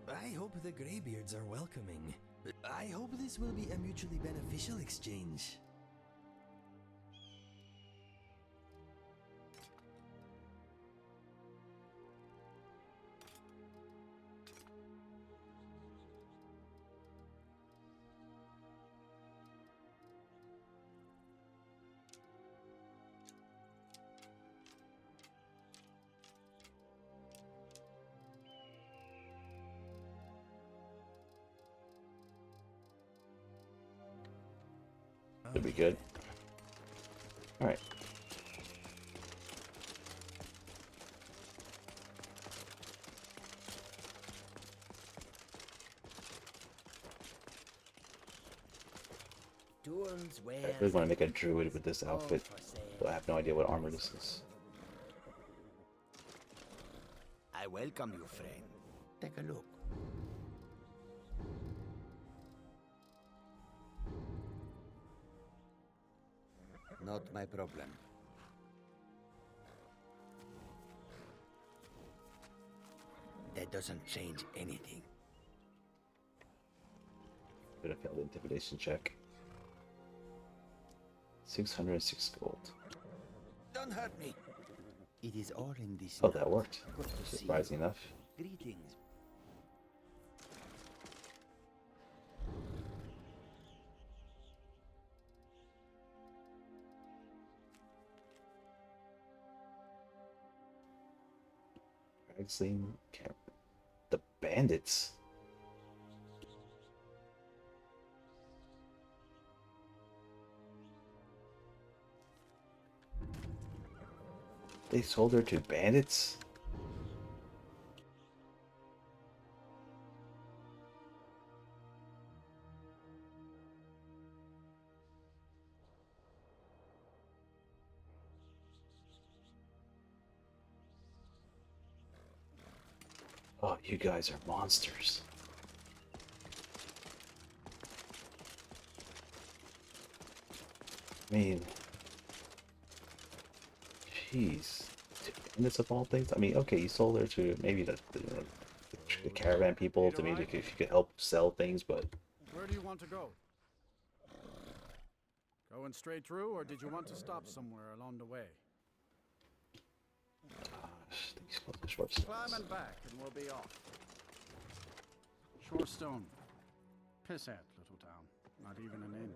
I hope the Greybeards are welcoming. I hope this will be a mutually beneficial exchange. Should be good. Alright. I really want to make a druid with this outfit, but I have no idea what armor this is. I welcome you, friend. Take a look. Not my problem. That doesn't change anything. Gonna fail the intimidation check. 606 gold. Don't hurt me. It is all in this. Oh, that worked. Good to see Surprising you. enough. Greetings. Dragsling camp. The bandits. They sold her to bandits? Oh, you guys are monsters. I mean, jeez. Bandits of all things? I mean, okay, you sold her to maybe the caravan people to maybe if you could help sell things, but Where do you want to go? Going straight through, or did you want to stop somewhere along the way? Climbing back, and we'll be off. Shorestone. Pissant little town. Not even an inn.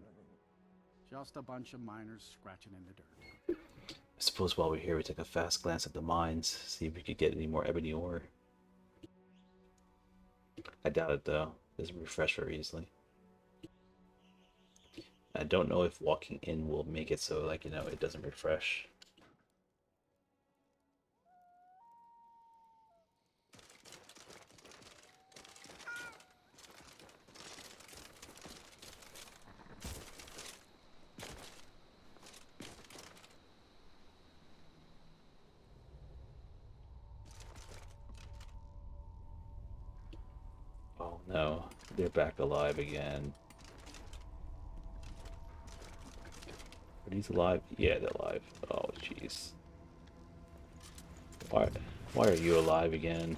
Just a bunch of miners scratching in the dirt. I suppose while we're here, we take a fast glance at the mines, see if we could get any more ebony ore. I doubt it though. It doesn't refresh very easily. I don't know if walking in will make it so, like, you know, it doesn't refresh. Oh no, they're back alive again. Are these alive? Yeah, they're alive. Oh jeez. Why are you alive again?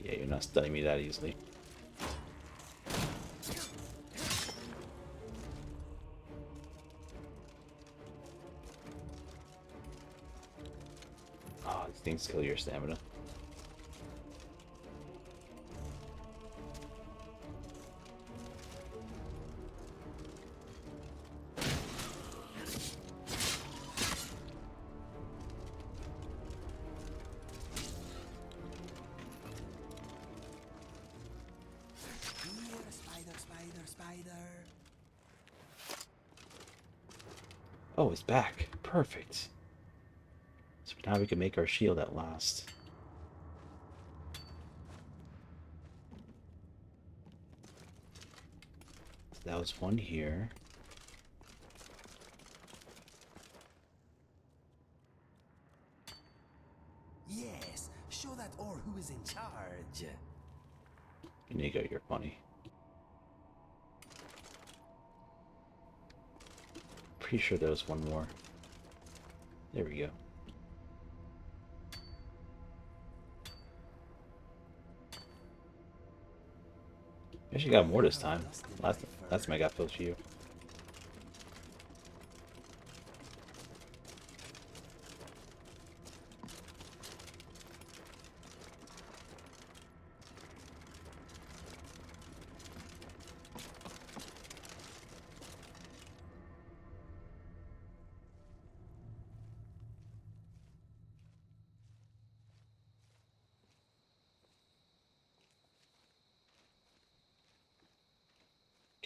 Yeah, you're not stunning me that easily. Oh, these things kill your stamina. Oh, it's back. Perfect. So now we can make our shield at last. So that was one here. Yes, show that or who is in charge. Inigo, you're funny. Pretty sure there was one more. There we go. Actually got more this time. Last time I got filled to you.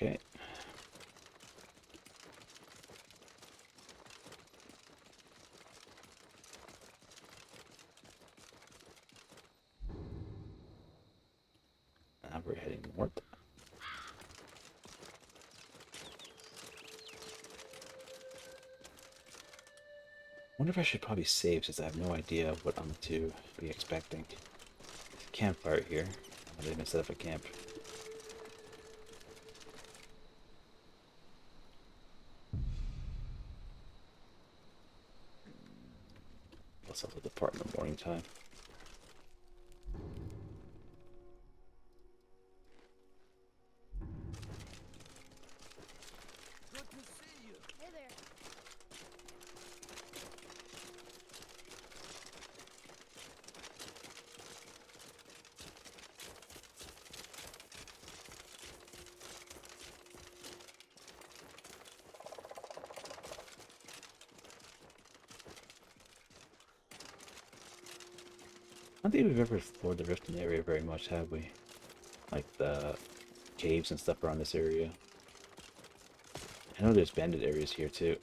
Okay. Now we're heading north. Wonder if I should probably save since I have no idea what I'm to be expecting. There's a campfire here. I'm not even set up a camp. Let's also depart in the morning time. Good to see you. Hey there. I don't think we've ever explored the Riften area very much, have we? Like the caves and stuff around this area. I know there's bandit areas here too.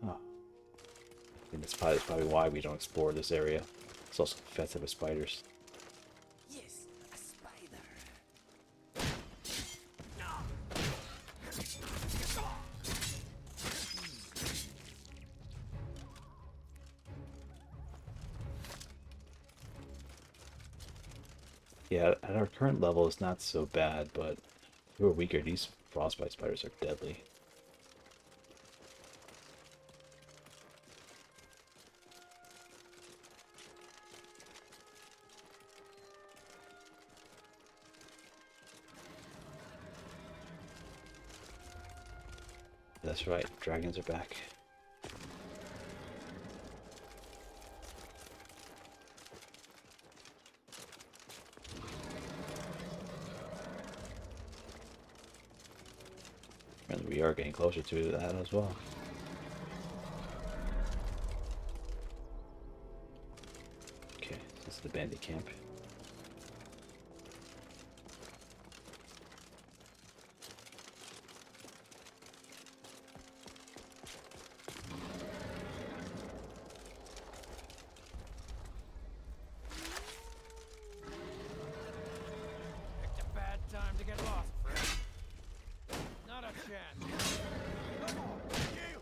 Oh. I think that's probably why we don't explore this area. It's also infested with spiders. Yes, a spider. Yeah, at our current level, it's not so bad, but if we were weaker, these frostbite spiders are deadly. That's right, dragons are back. And we are getting closer to that as well. Okay, this is the bandit camp. Picked a bad time to get lost, friend. Not a chance. Come on, you!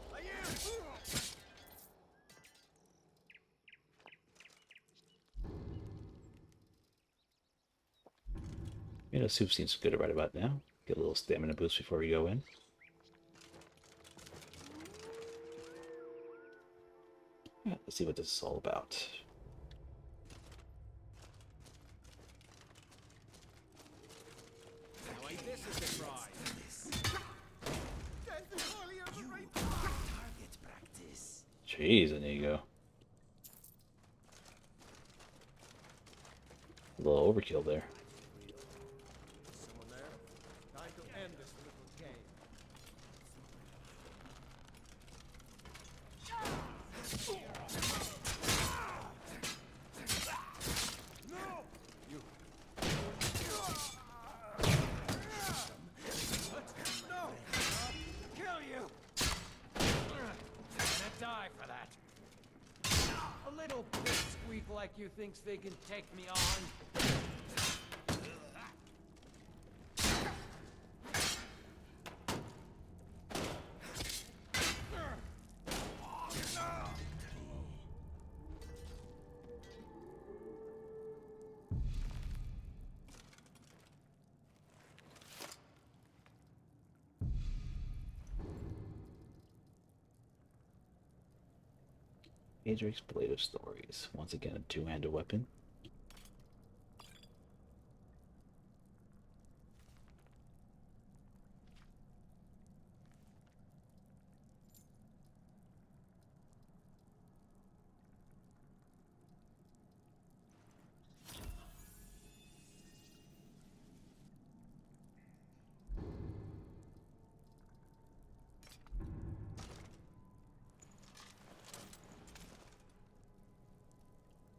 You know, soup seems good right about now. Get a little stamina boost before we go in. Yeah, let's see what this is all about. Now ain't this a surprise? Target practice. Jeez, Inigo. A little overkill there. Someone there? Time to end this little game. No! You. No! Kill you! Gonna die for that. A little pipsqueak like you thinks they can take me on. Adric's Blade of Stories. Once again, a two-handed weapon.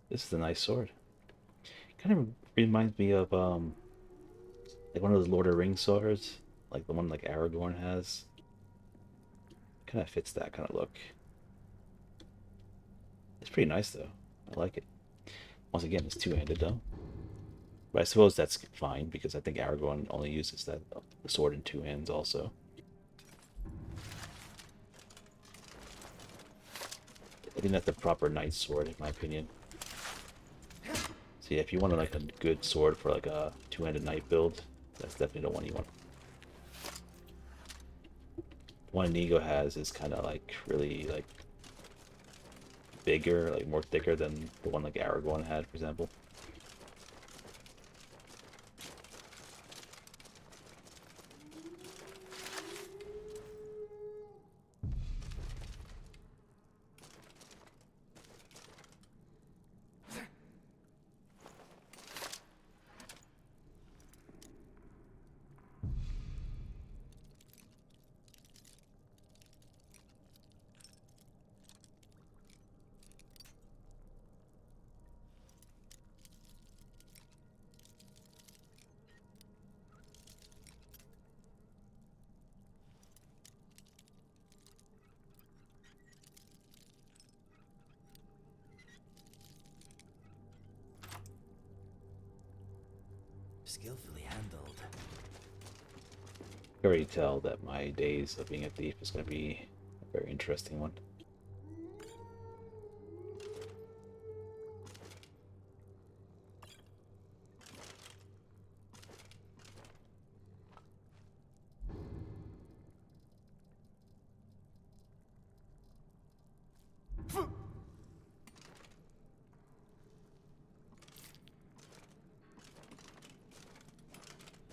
This is a nice sword. Kind of reminds me of like one of those Lord of the Rings swords. like the one like Aragorn has. Kind of fits that kind of look. It's pretty nice though. I like it. Once again, it's two-handed though. But I suppose that's fine because I think Aragorn only uses that the sword in two hands also. I think that's the proper knight sword in my opinion. So yeah, if you want like a good sword for like a two-handed knight build, that's definitely the one you want. The one Inigo has is kind of like really like bigger, like more thicker than the one like Aragorn had, for example. Skillfully handled. I can already tell that my days of being a thief is going to be a very interesting one.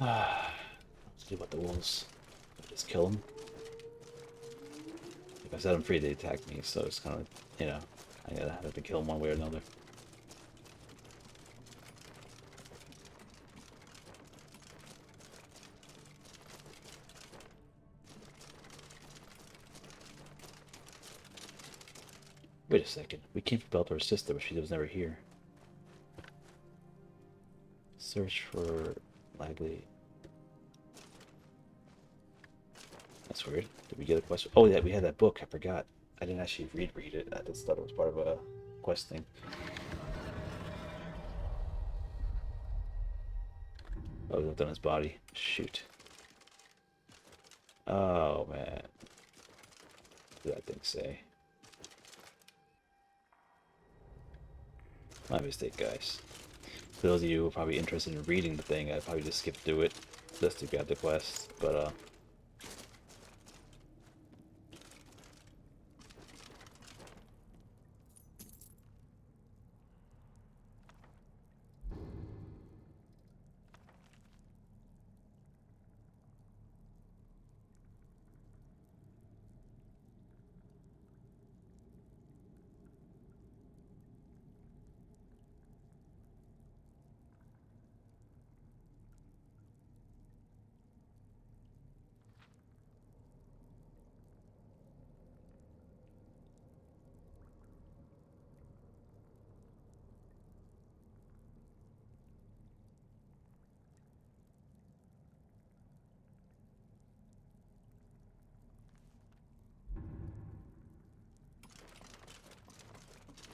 Let's see what the wolves. Just kill them. If I set them free, they attack me, so it's kind of, you know, I gotta have to kill them one way or another. Wait a second. We came from Belathor's sister, but she was never here. Search for lively. That's weird. Did we get a quest? Oh yeah, we had that book. I forgot. I didn't actually read it. I just thought it was part of a quest thing. Oh, he looked on his body. Shoot. Oh man. What did that thing say? My mistake, guys. For those of you who are probably interested in reading the thing, I'd probably just skip through it just to get the quest. But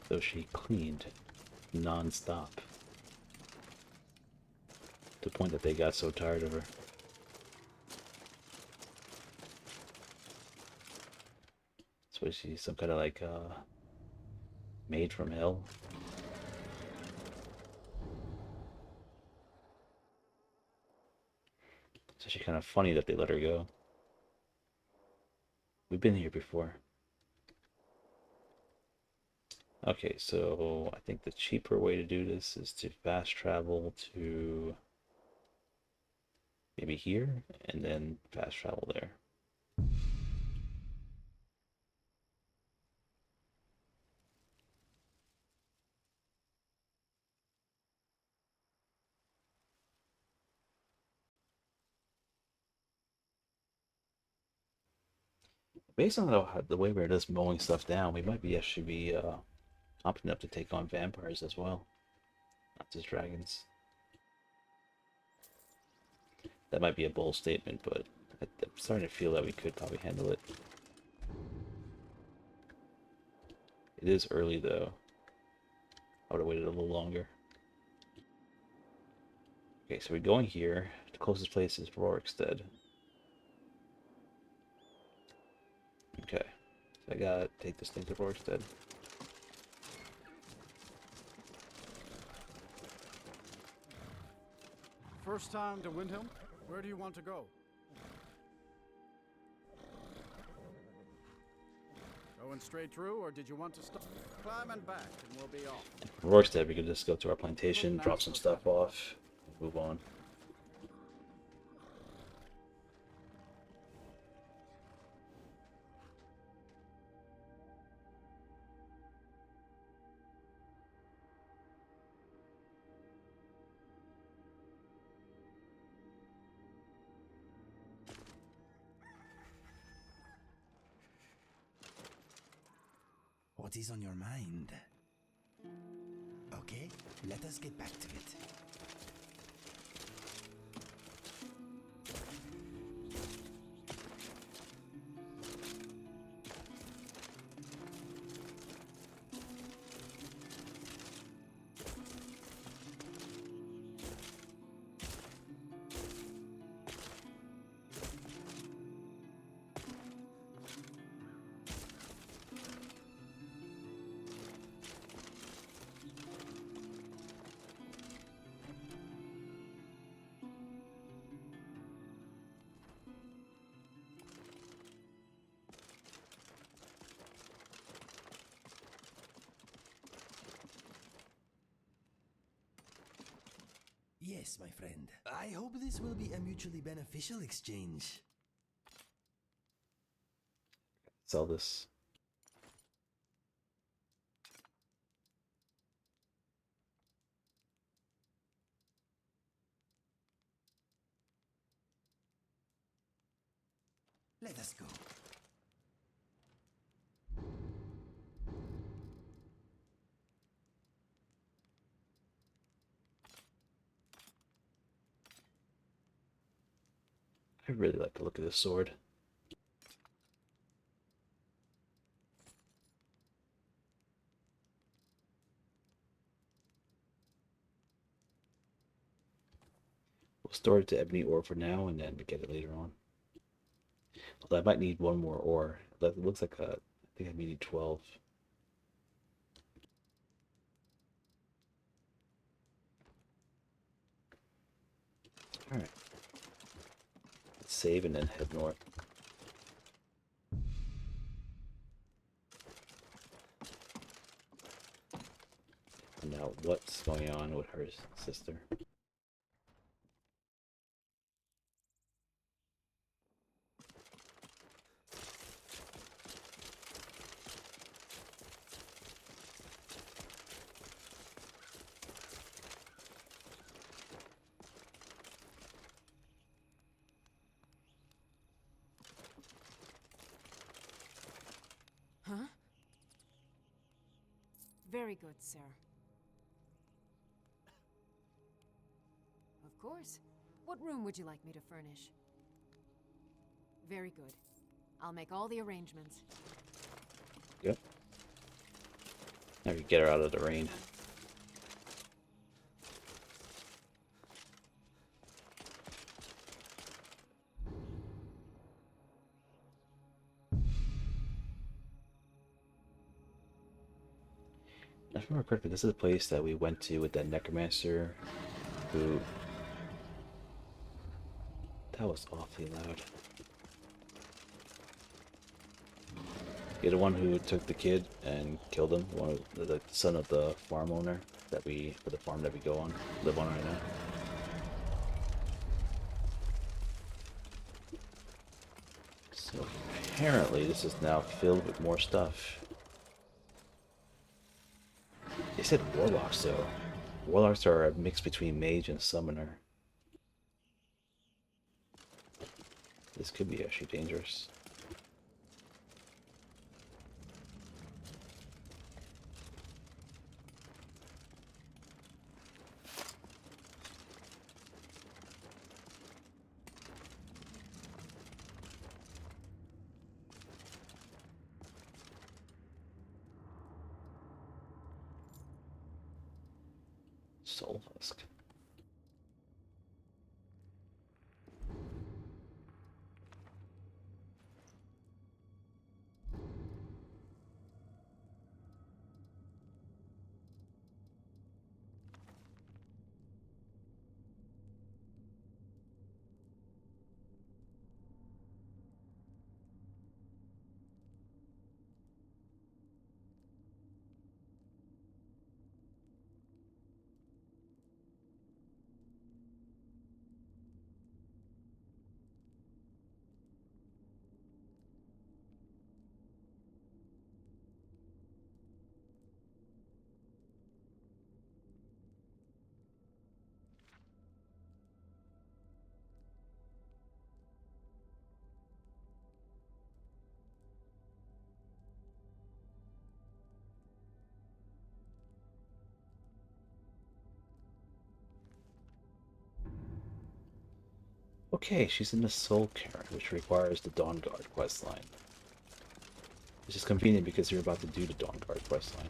so she cleaned non-stop to the point that they got so tired of her. So is she some kind of like maid from hell? It's actually kind of funny that they let her go. We've been here before. Okay, so I think the cheaper way to do this is to fast travel to maybe here and then fast travel there. Based on the way we're just mowing stuff down, we might be actually be competent enough to take on vampires as well, not just dragons. That might be a bold statement, but starting to feel that we could probably handle it. It is early though. I would have waited a little longer. Okay, so we're going here. The closest place is Rorikstead. Okay, so I gotta take this thing to Rorikstead. First time to Windhelm? Where do you want to go? Going straight through, or did you want to stop? Climb and back, and we'll be off. Rorikstead, we could just go to our plantation, drop some stuff off, move on. What is on your mind? Okay, let us get back to it. Yes, my friend. I hope this will be a mutually beneficial exchange. Sell this. Let us go. I really like the look of this sword. We'll store it to ebony ore for now, and then we get it later on. Although I might need one more ore. That looks like I think I need 12. Alright. Let's save and then head north. Now, what's going on with her sister? Huh? Very good, sir. Of course. What room would you like me to furnish? Very good. I'll make all the arrangements. Yep. Now we get her out of the rain. If I remember correctly, this is a place that we went to with that necromancer who... That was awfully loud. You're the one who took the kid and killed him, one of the son of the farm owner that we, for the farm that we live on right now. So apparently this is now filled with more stuff. They said warlocks though. Warlocks are a mix between mage and summoner. This could be actually dangerous. Soul Husk. Okay, she's in the Soul Cairn, which requires the Dawnguard questline. Which is convenient because you're about to do the Dawnguard questline.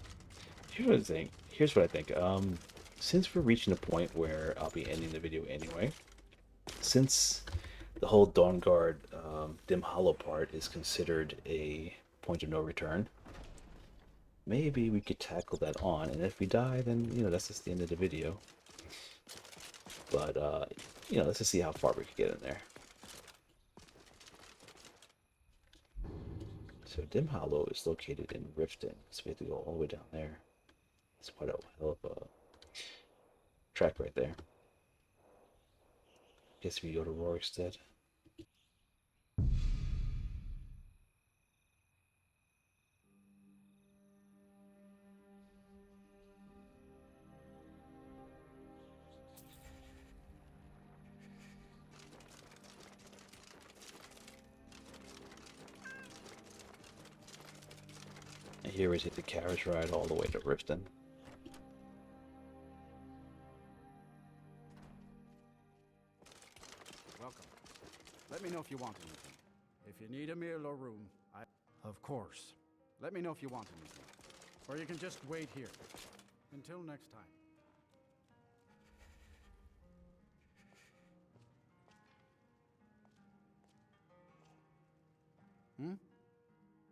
Here's what I think. Since we're reaching a point where I'll be ending the video anyway, since the whole Dawnguard Dim Hollow part is considered a point of no return, maybe we could tackle that on, and if we die, then, you know, that's just the end of the video. But, you know, let's just see how far we can get in there. So Dim Hollow is located in Riften, so we have to go all the way down there. It's quite a hell of a track right there. Guess we go to Rorikstead. And here we take the carriage ride all the way to Riften. Welcome. Let me know if you want anything. If you need a meal or room, Of course. Let me know if you want anything. Or you can just wait here. Until next time.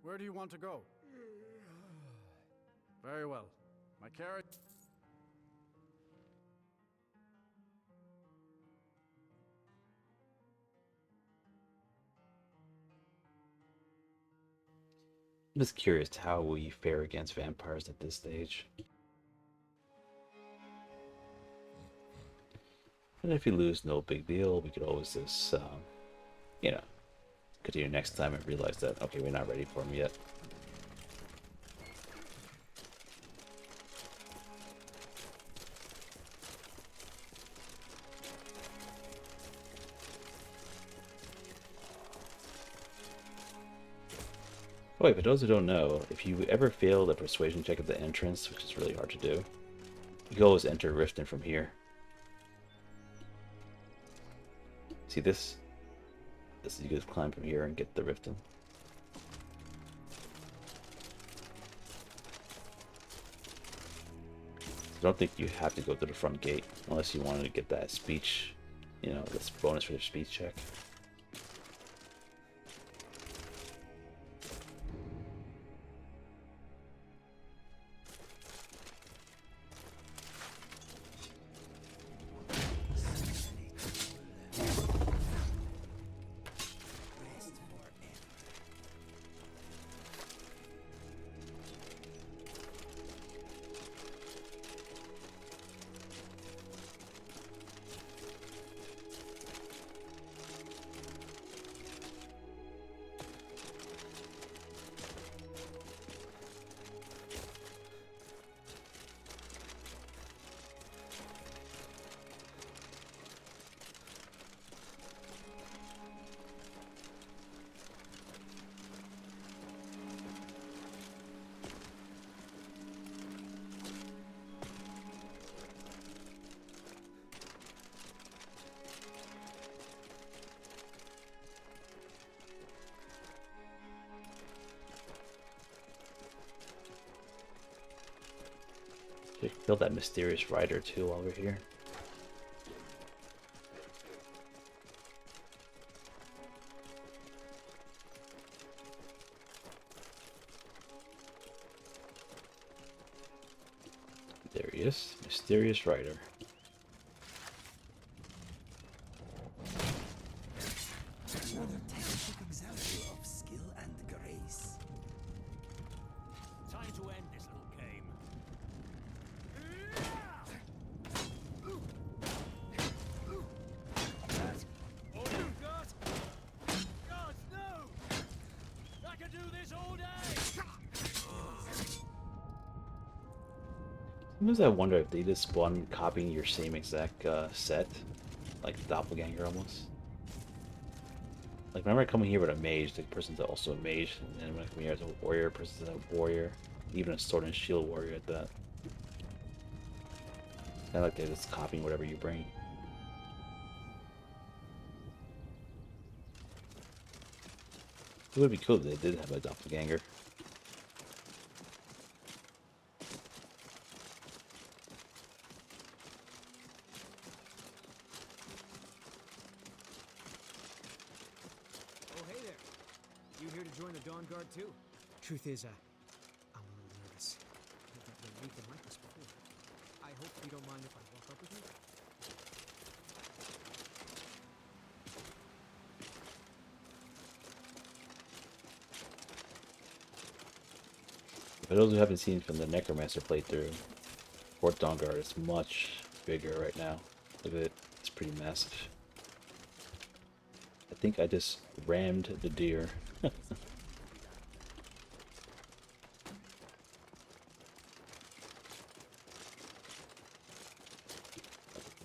Where do you want to go? Very well. My carriage... I'm just curious how we fare against vampires at this stage. And if we lose, no big deal. We could always just, you know, continue next time and realize that, okay, we're not ready for them yet. Oh wait, for those who don't know, if you ever fail the persuasion check at the entrance, which is really hard to do, you can always enter Riften from here. See this? This you just climb from here and get the Riften. I don't think you have to go to the front gate unless you wanted to get that speech, you know, this bonus for the speech check. They can kill that mysterious rider too while we're here. There he is, mysterious rider. Another textbook example of skill and grace. Time to end this little game. All you've got? God, no! I could do this all day! Sometimes I wonder if they just spawn copying your same exact set, like doppelganger almost. Like whenever I come in here with a mage, the person's also a mage, and then when I come here as a warrior, person's a warrior, even a sword and shield warrior at that. Kind of like they're just copying whatever you bring. It would be cool if they did have a doppelganger. Oh, hey there. You here to join the Dawnguard too? Truth is, I'm a little nervous. I've not been anything like this before. I hope you don't mind if I walk up with you. For those who haven't seen from the Necromancer playthrough, Fort Dawnguard is much bigger right now. Look at it, it's pretty massive. I think I just rammed the deer.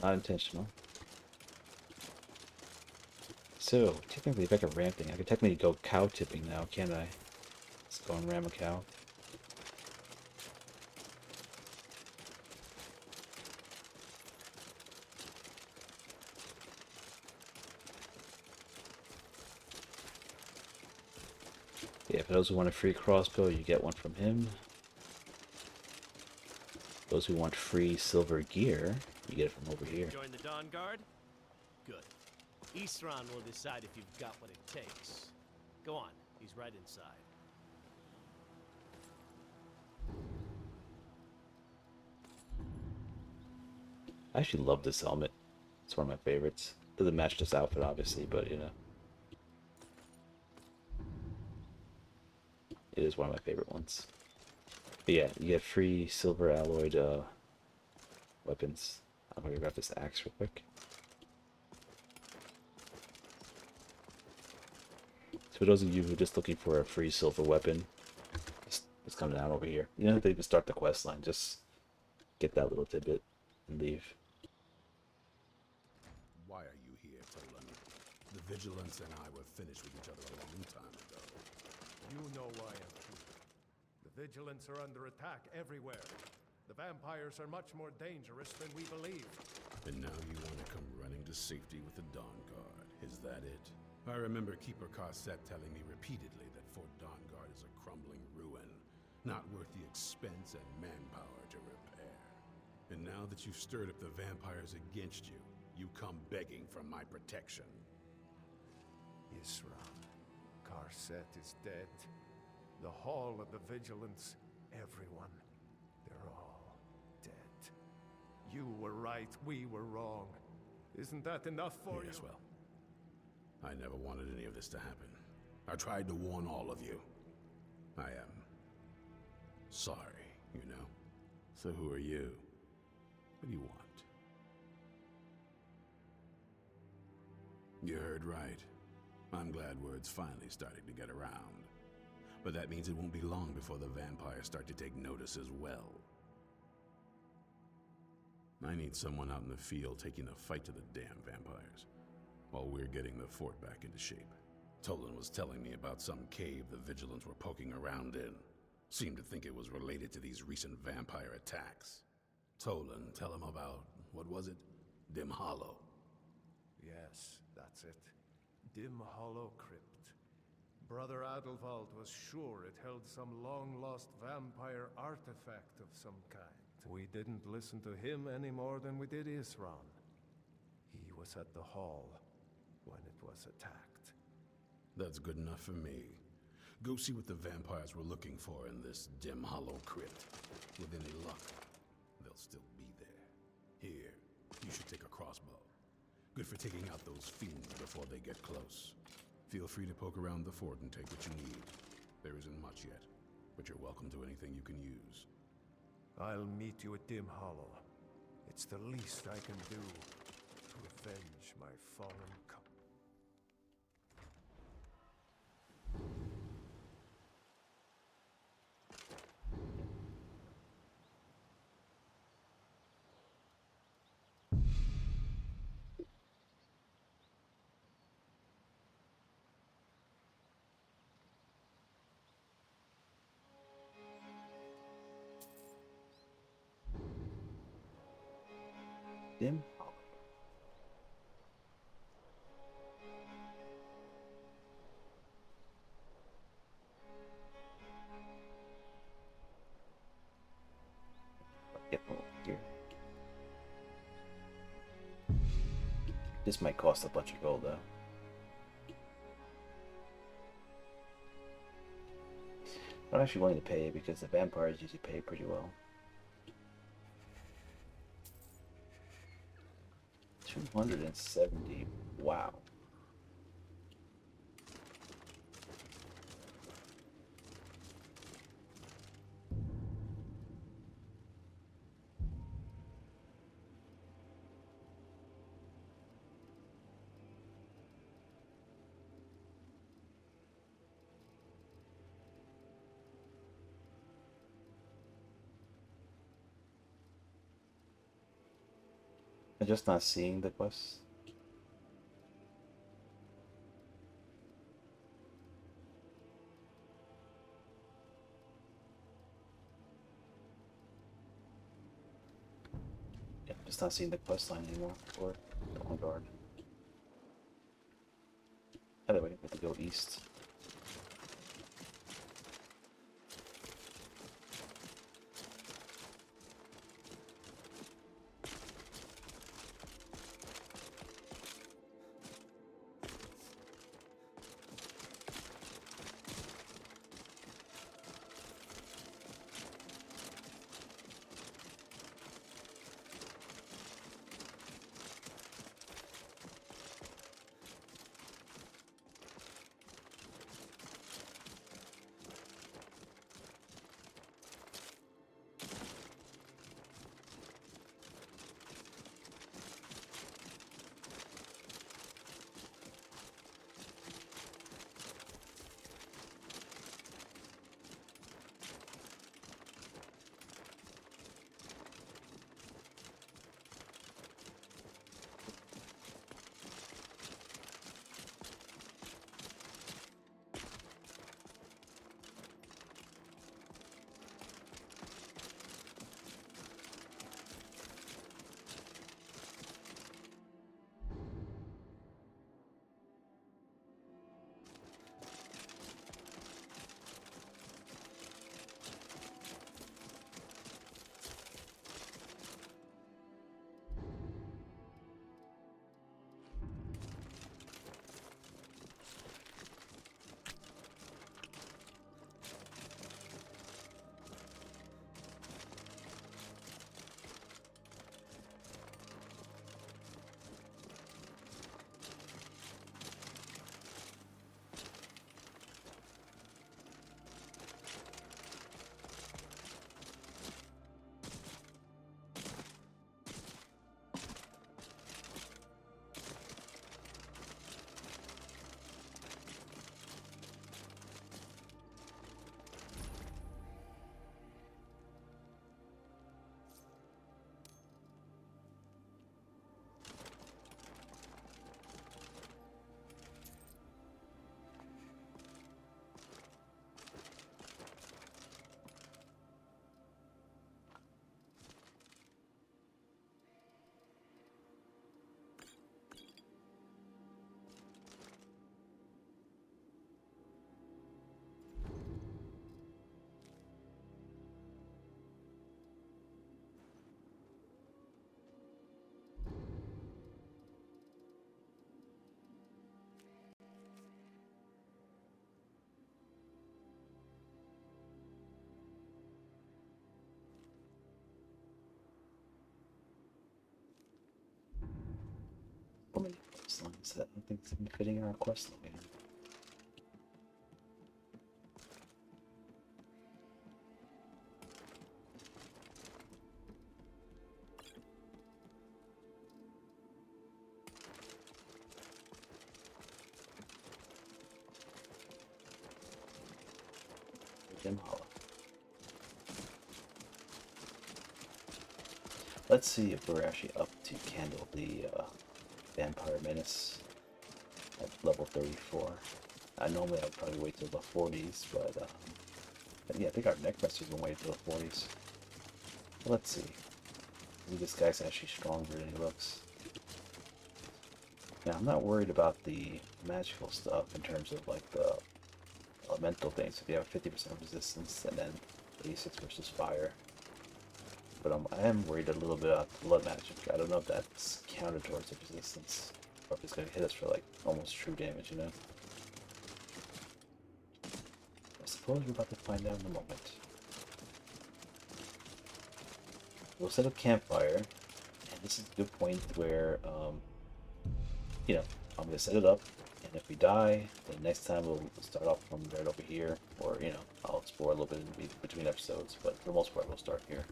Not intentional. So, technically if I could ram thing, I could technically go cow tipping now, can't I? Let's go and ram a cow. Yeah, for those who want a free crossbow, you get one from him. Those who want free silver gear, you get it from over here. Join the Dawnguard? Good. Eastron will decide if you've got what it takes. Go on, he's right inside. I actually love this helmet. It's one of my favorites. Doesn't match this outfit, obviously, but you know. It is one of my favorite ones. But yeah, you get free silver alloyed weapons. I'm gonna grab this axe real quick. So for those of you who are just looking for a free silver weapon, just come down over here. You don't have to even start the quest line. Just get that little tidbit and leave. Why are you here, Tolan? The Vigilance and I were finished with each other a long time ago. You know why I'm here. The Vigilants are under attack everywhere. The vampires are much more dangerous than we believe. And now you want to come running to safety with the Dawnguard. Is that it? I remember Keeper Carset telling me repeatedly that Fort Dawnguard is a crumbling ruin, not worth the expense and manpower to repair. And now that you've stirred up the vampires against you, you come begging for my protection. Isram, Carset is dead. The Hall of the Vigilance, everyone, they're all dead. You were right, we were wrong. Isn't that enough for you? Yes, well, I never wanted any of this to happen. I tried to warn all of you. I am sorry, you know. So who are you? What do you want? You heard right. I'm glad word's finally starting to get around. But that means it won't be long before the vampires start to take notice as well. I need someone out in the field taking the fight to the damn vampires, while we're getting the fort back into shape. Tolan was telling me about some cave the Vigilants were poking around in. Seemed to think it was related to these recent vampire attacks. Tolan, tell him about, what was it? Dim Hollow. Yes, that's it. Dim Hollow Crypt. Brother Adelwald was sure it held some long-lost vampire artifact of some kind. We didn't listen to him any more than we did Isran. He was at the hall when it was attacked. That's good enough for me. Go see what the vampires were looking for in this dim hollow crypt. With any luck, they'll still be there. Here, you should take a crossbow. Good for taking out those fiends before they get close. Feel free to poke around the fort and take what you need. There isn't much yet, but you're welcome to anything you can use. I'll meet you at Dim Hollow. It's the least I can do to avenge my fallen cousin. Dim. Get over here. This might cost a bunch of gold though. I'm not actually willing to pay it because the vampires usually pay pretty well. 270. Wow. I'm just not seeing the quest. Yeah, I'm just not seeing the quest line anymore for Dawnguard. Either way, we have to go east. quest lines that I don't think it's fitting in our quest line. Jim Hollow. Let's see if we're actually up to handle the Vampire Menace at level 34. Normally I would probably wait till the 40s, but yeah, I think our Necromancer's gonna wait till the 40s. Let's see. Maybe this guy's actually stronger than he looks. Now, I'm not worried about the magical stuff in terms of like the elemental things. If you have 50% resistance and then 86 versus fire. But I am worried a little bit about blood magic. I don't know if that's counter towards the resistance, or if it's going to hit us for like almost true damage, you know? I suppose we're about to find out in a moment. We'll set up campfire, and this is a good point where, you know, I'm going to set it up, and if we die, then next time we'll start off from right over here, or, you know, I'll explore a little bit in between episodes, but for the most part, we'll start here.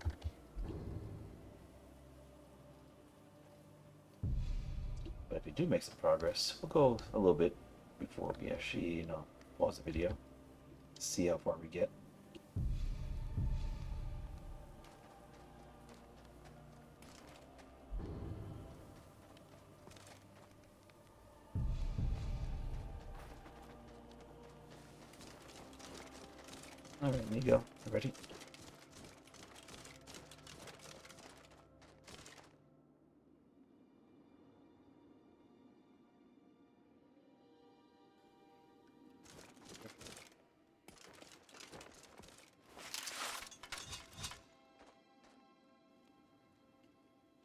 But if we do make some progress, we'll go a little bit before we actually, you know, pause the video, see how far we get. Alright, there you go. Ready?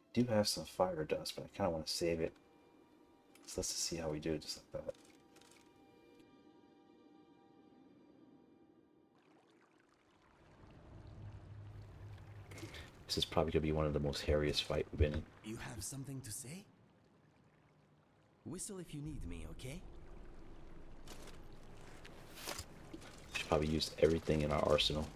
I do have some fire dust, but I kind of want to save it. So let's just see how we do, just like that. This is probably going to be one of the most hairiest fights we've been in. You have something to say? Whistle if you need me, okay? Should probably use everything in our arsenal.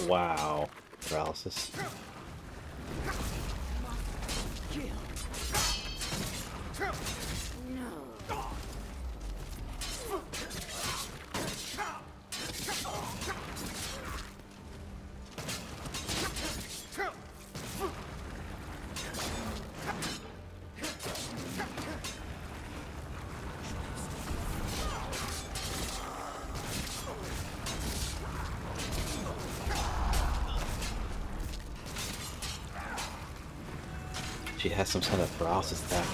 Wow. Paralysis. She has some kind of paralysis attack.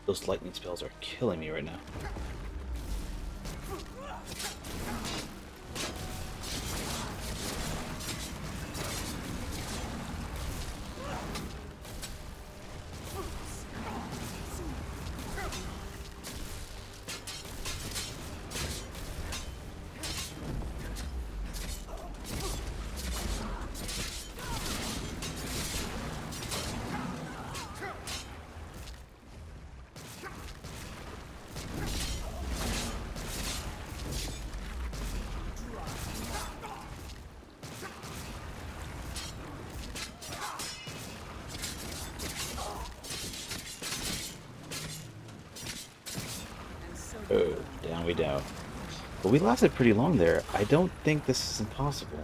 Those lightning spells are killing me right now. Oh, down we go. But we lasted pretty long there. I don't think this is impossible.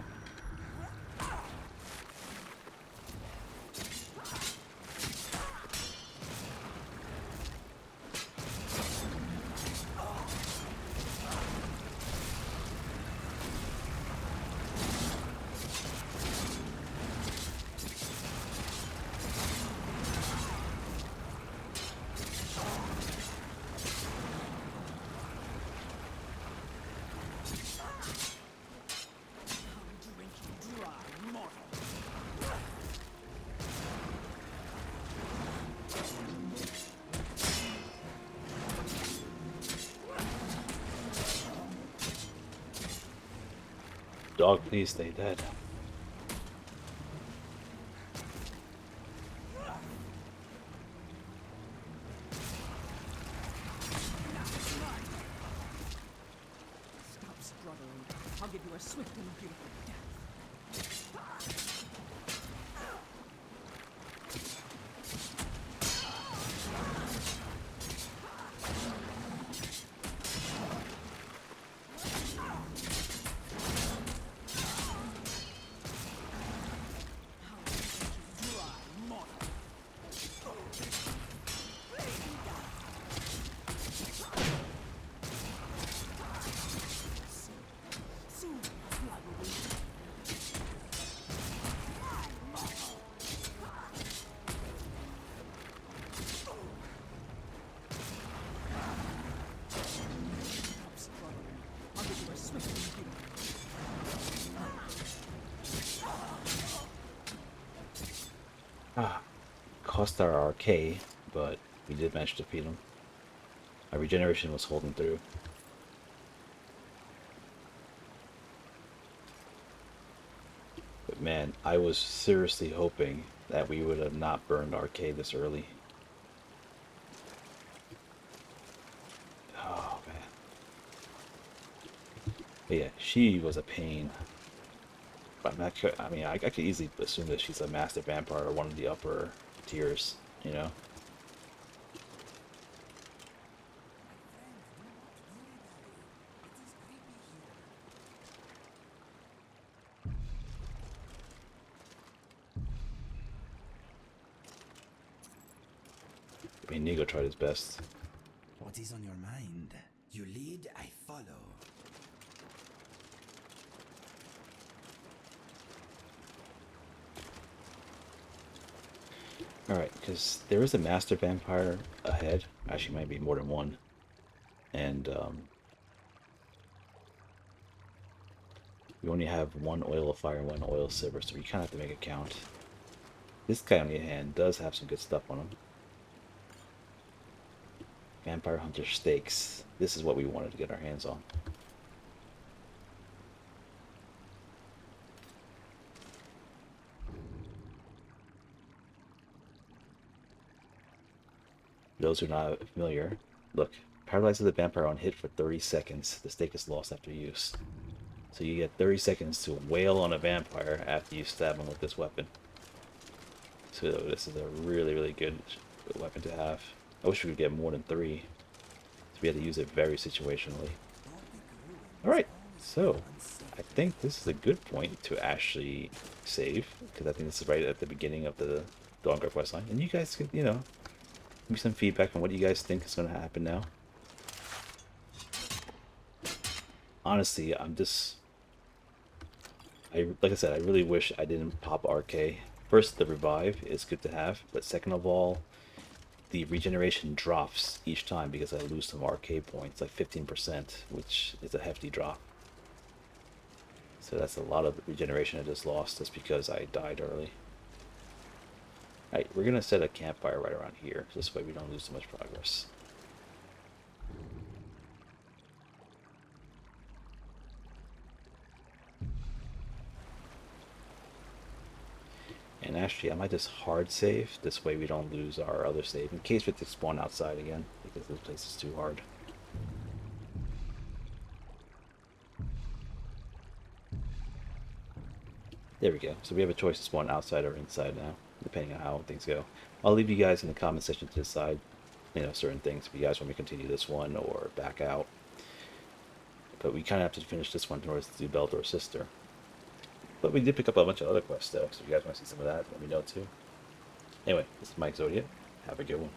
Dog, please stay dead. Stop struggling. I'll give you a swift and beautiful death. Cost our RK, but we did manage to defeat him. Our regeneration was holding through. But man, I was seriously hoping that we would have not burned RK this early. Oh man. But yeah, she was a pain. But I could easily assume that she's a master vampire or one of the upper tiers, you know? I mean, Nigo tried his best. What is on your mind? You lead, I follow. Alright, because there is a master vampire ahead. Actually, might be more than one. And, we only have one oil of fire and one oil of silver, so we kind of have to make it count. This guy, on the other hand, does have some good stuff on him. Vampire Hunter Stakes. This is what we wanted to get our hands on. For those who are not familiar, look, paralyzes the vampire on hit for 30 seconds. The stake is lost after use. So you get 30 seconds to wail on a vampire after you stab him with this weapon. So this is a really, really good weapon to have. I wish we could get more than 3. So we had to use it very situationally. Alright, so I think this is a good point to actually save, because I think this is right at the beginning of the Dawnguard questline. And you guys could, you know, give me some feedback on what you guys think is going to happen now. Honestly, like I said, I really wish I didn't pop RK. First, the revive is good to have, but second of all, the regeneration drops each time because I lose some arcade points, like 15%, which is a hefty drop. So that's a lot of regeneration I just lost just because I died early. Alright, we're going to set a campfire right around here. This way we don't lose too much progress. And actually, I might just hard save. This way we don't lose our other save in case we have to spawn outside again, because this place is too hard. There we go. So we have a choice to spawn outside or inside now, depending on how things go. I'll leave you guys in the comment section to decide, you know, certain things. If you guys want me to continue this one or back out. But we kind of have to finish this one in order to do Belathor's sister. But we did pick up a bunch of other quests though, so if you guys want to see some of that, let me know too. Anyway, this is Mikezodia. Have a good one.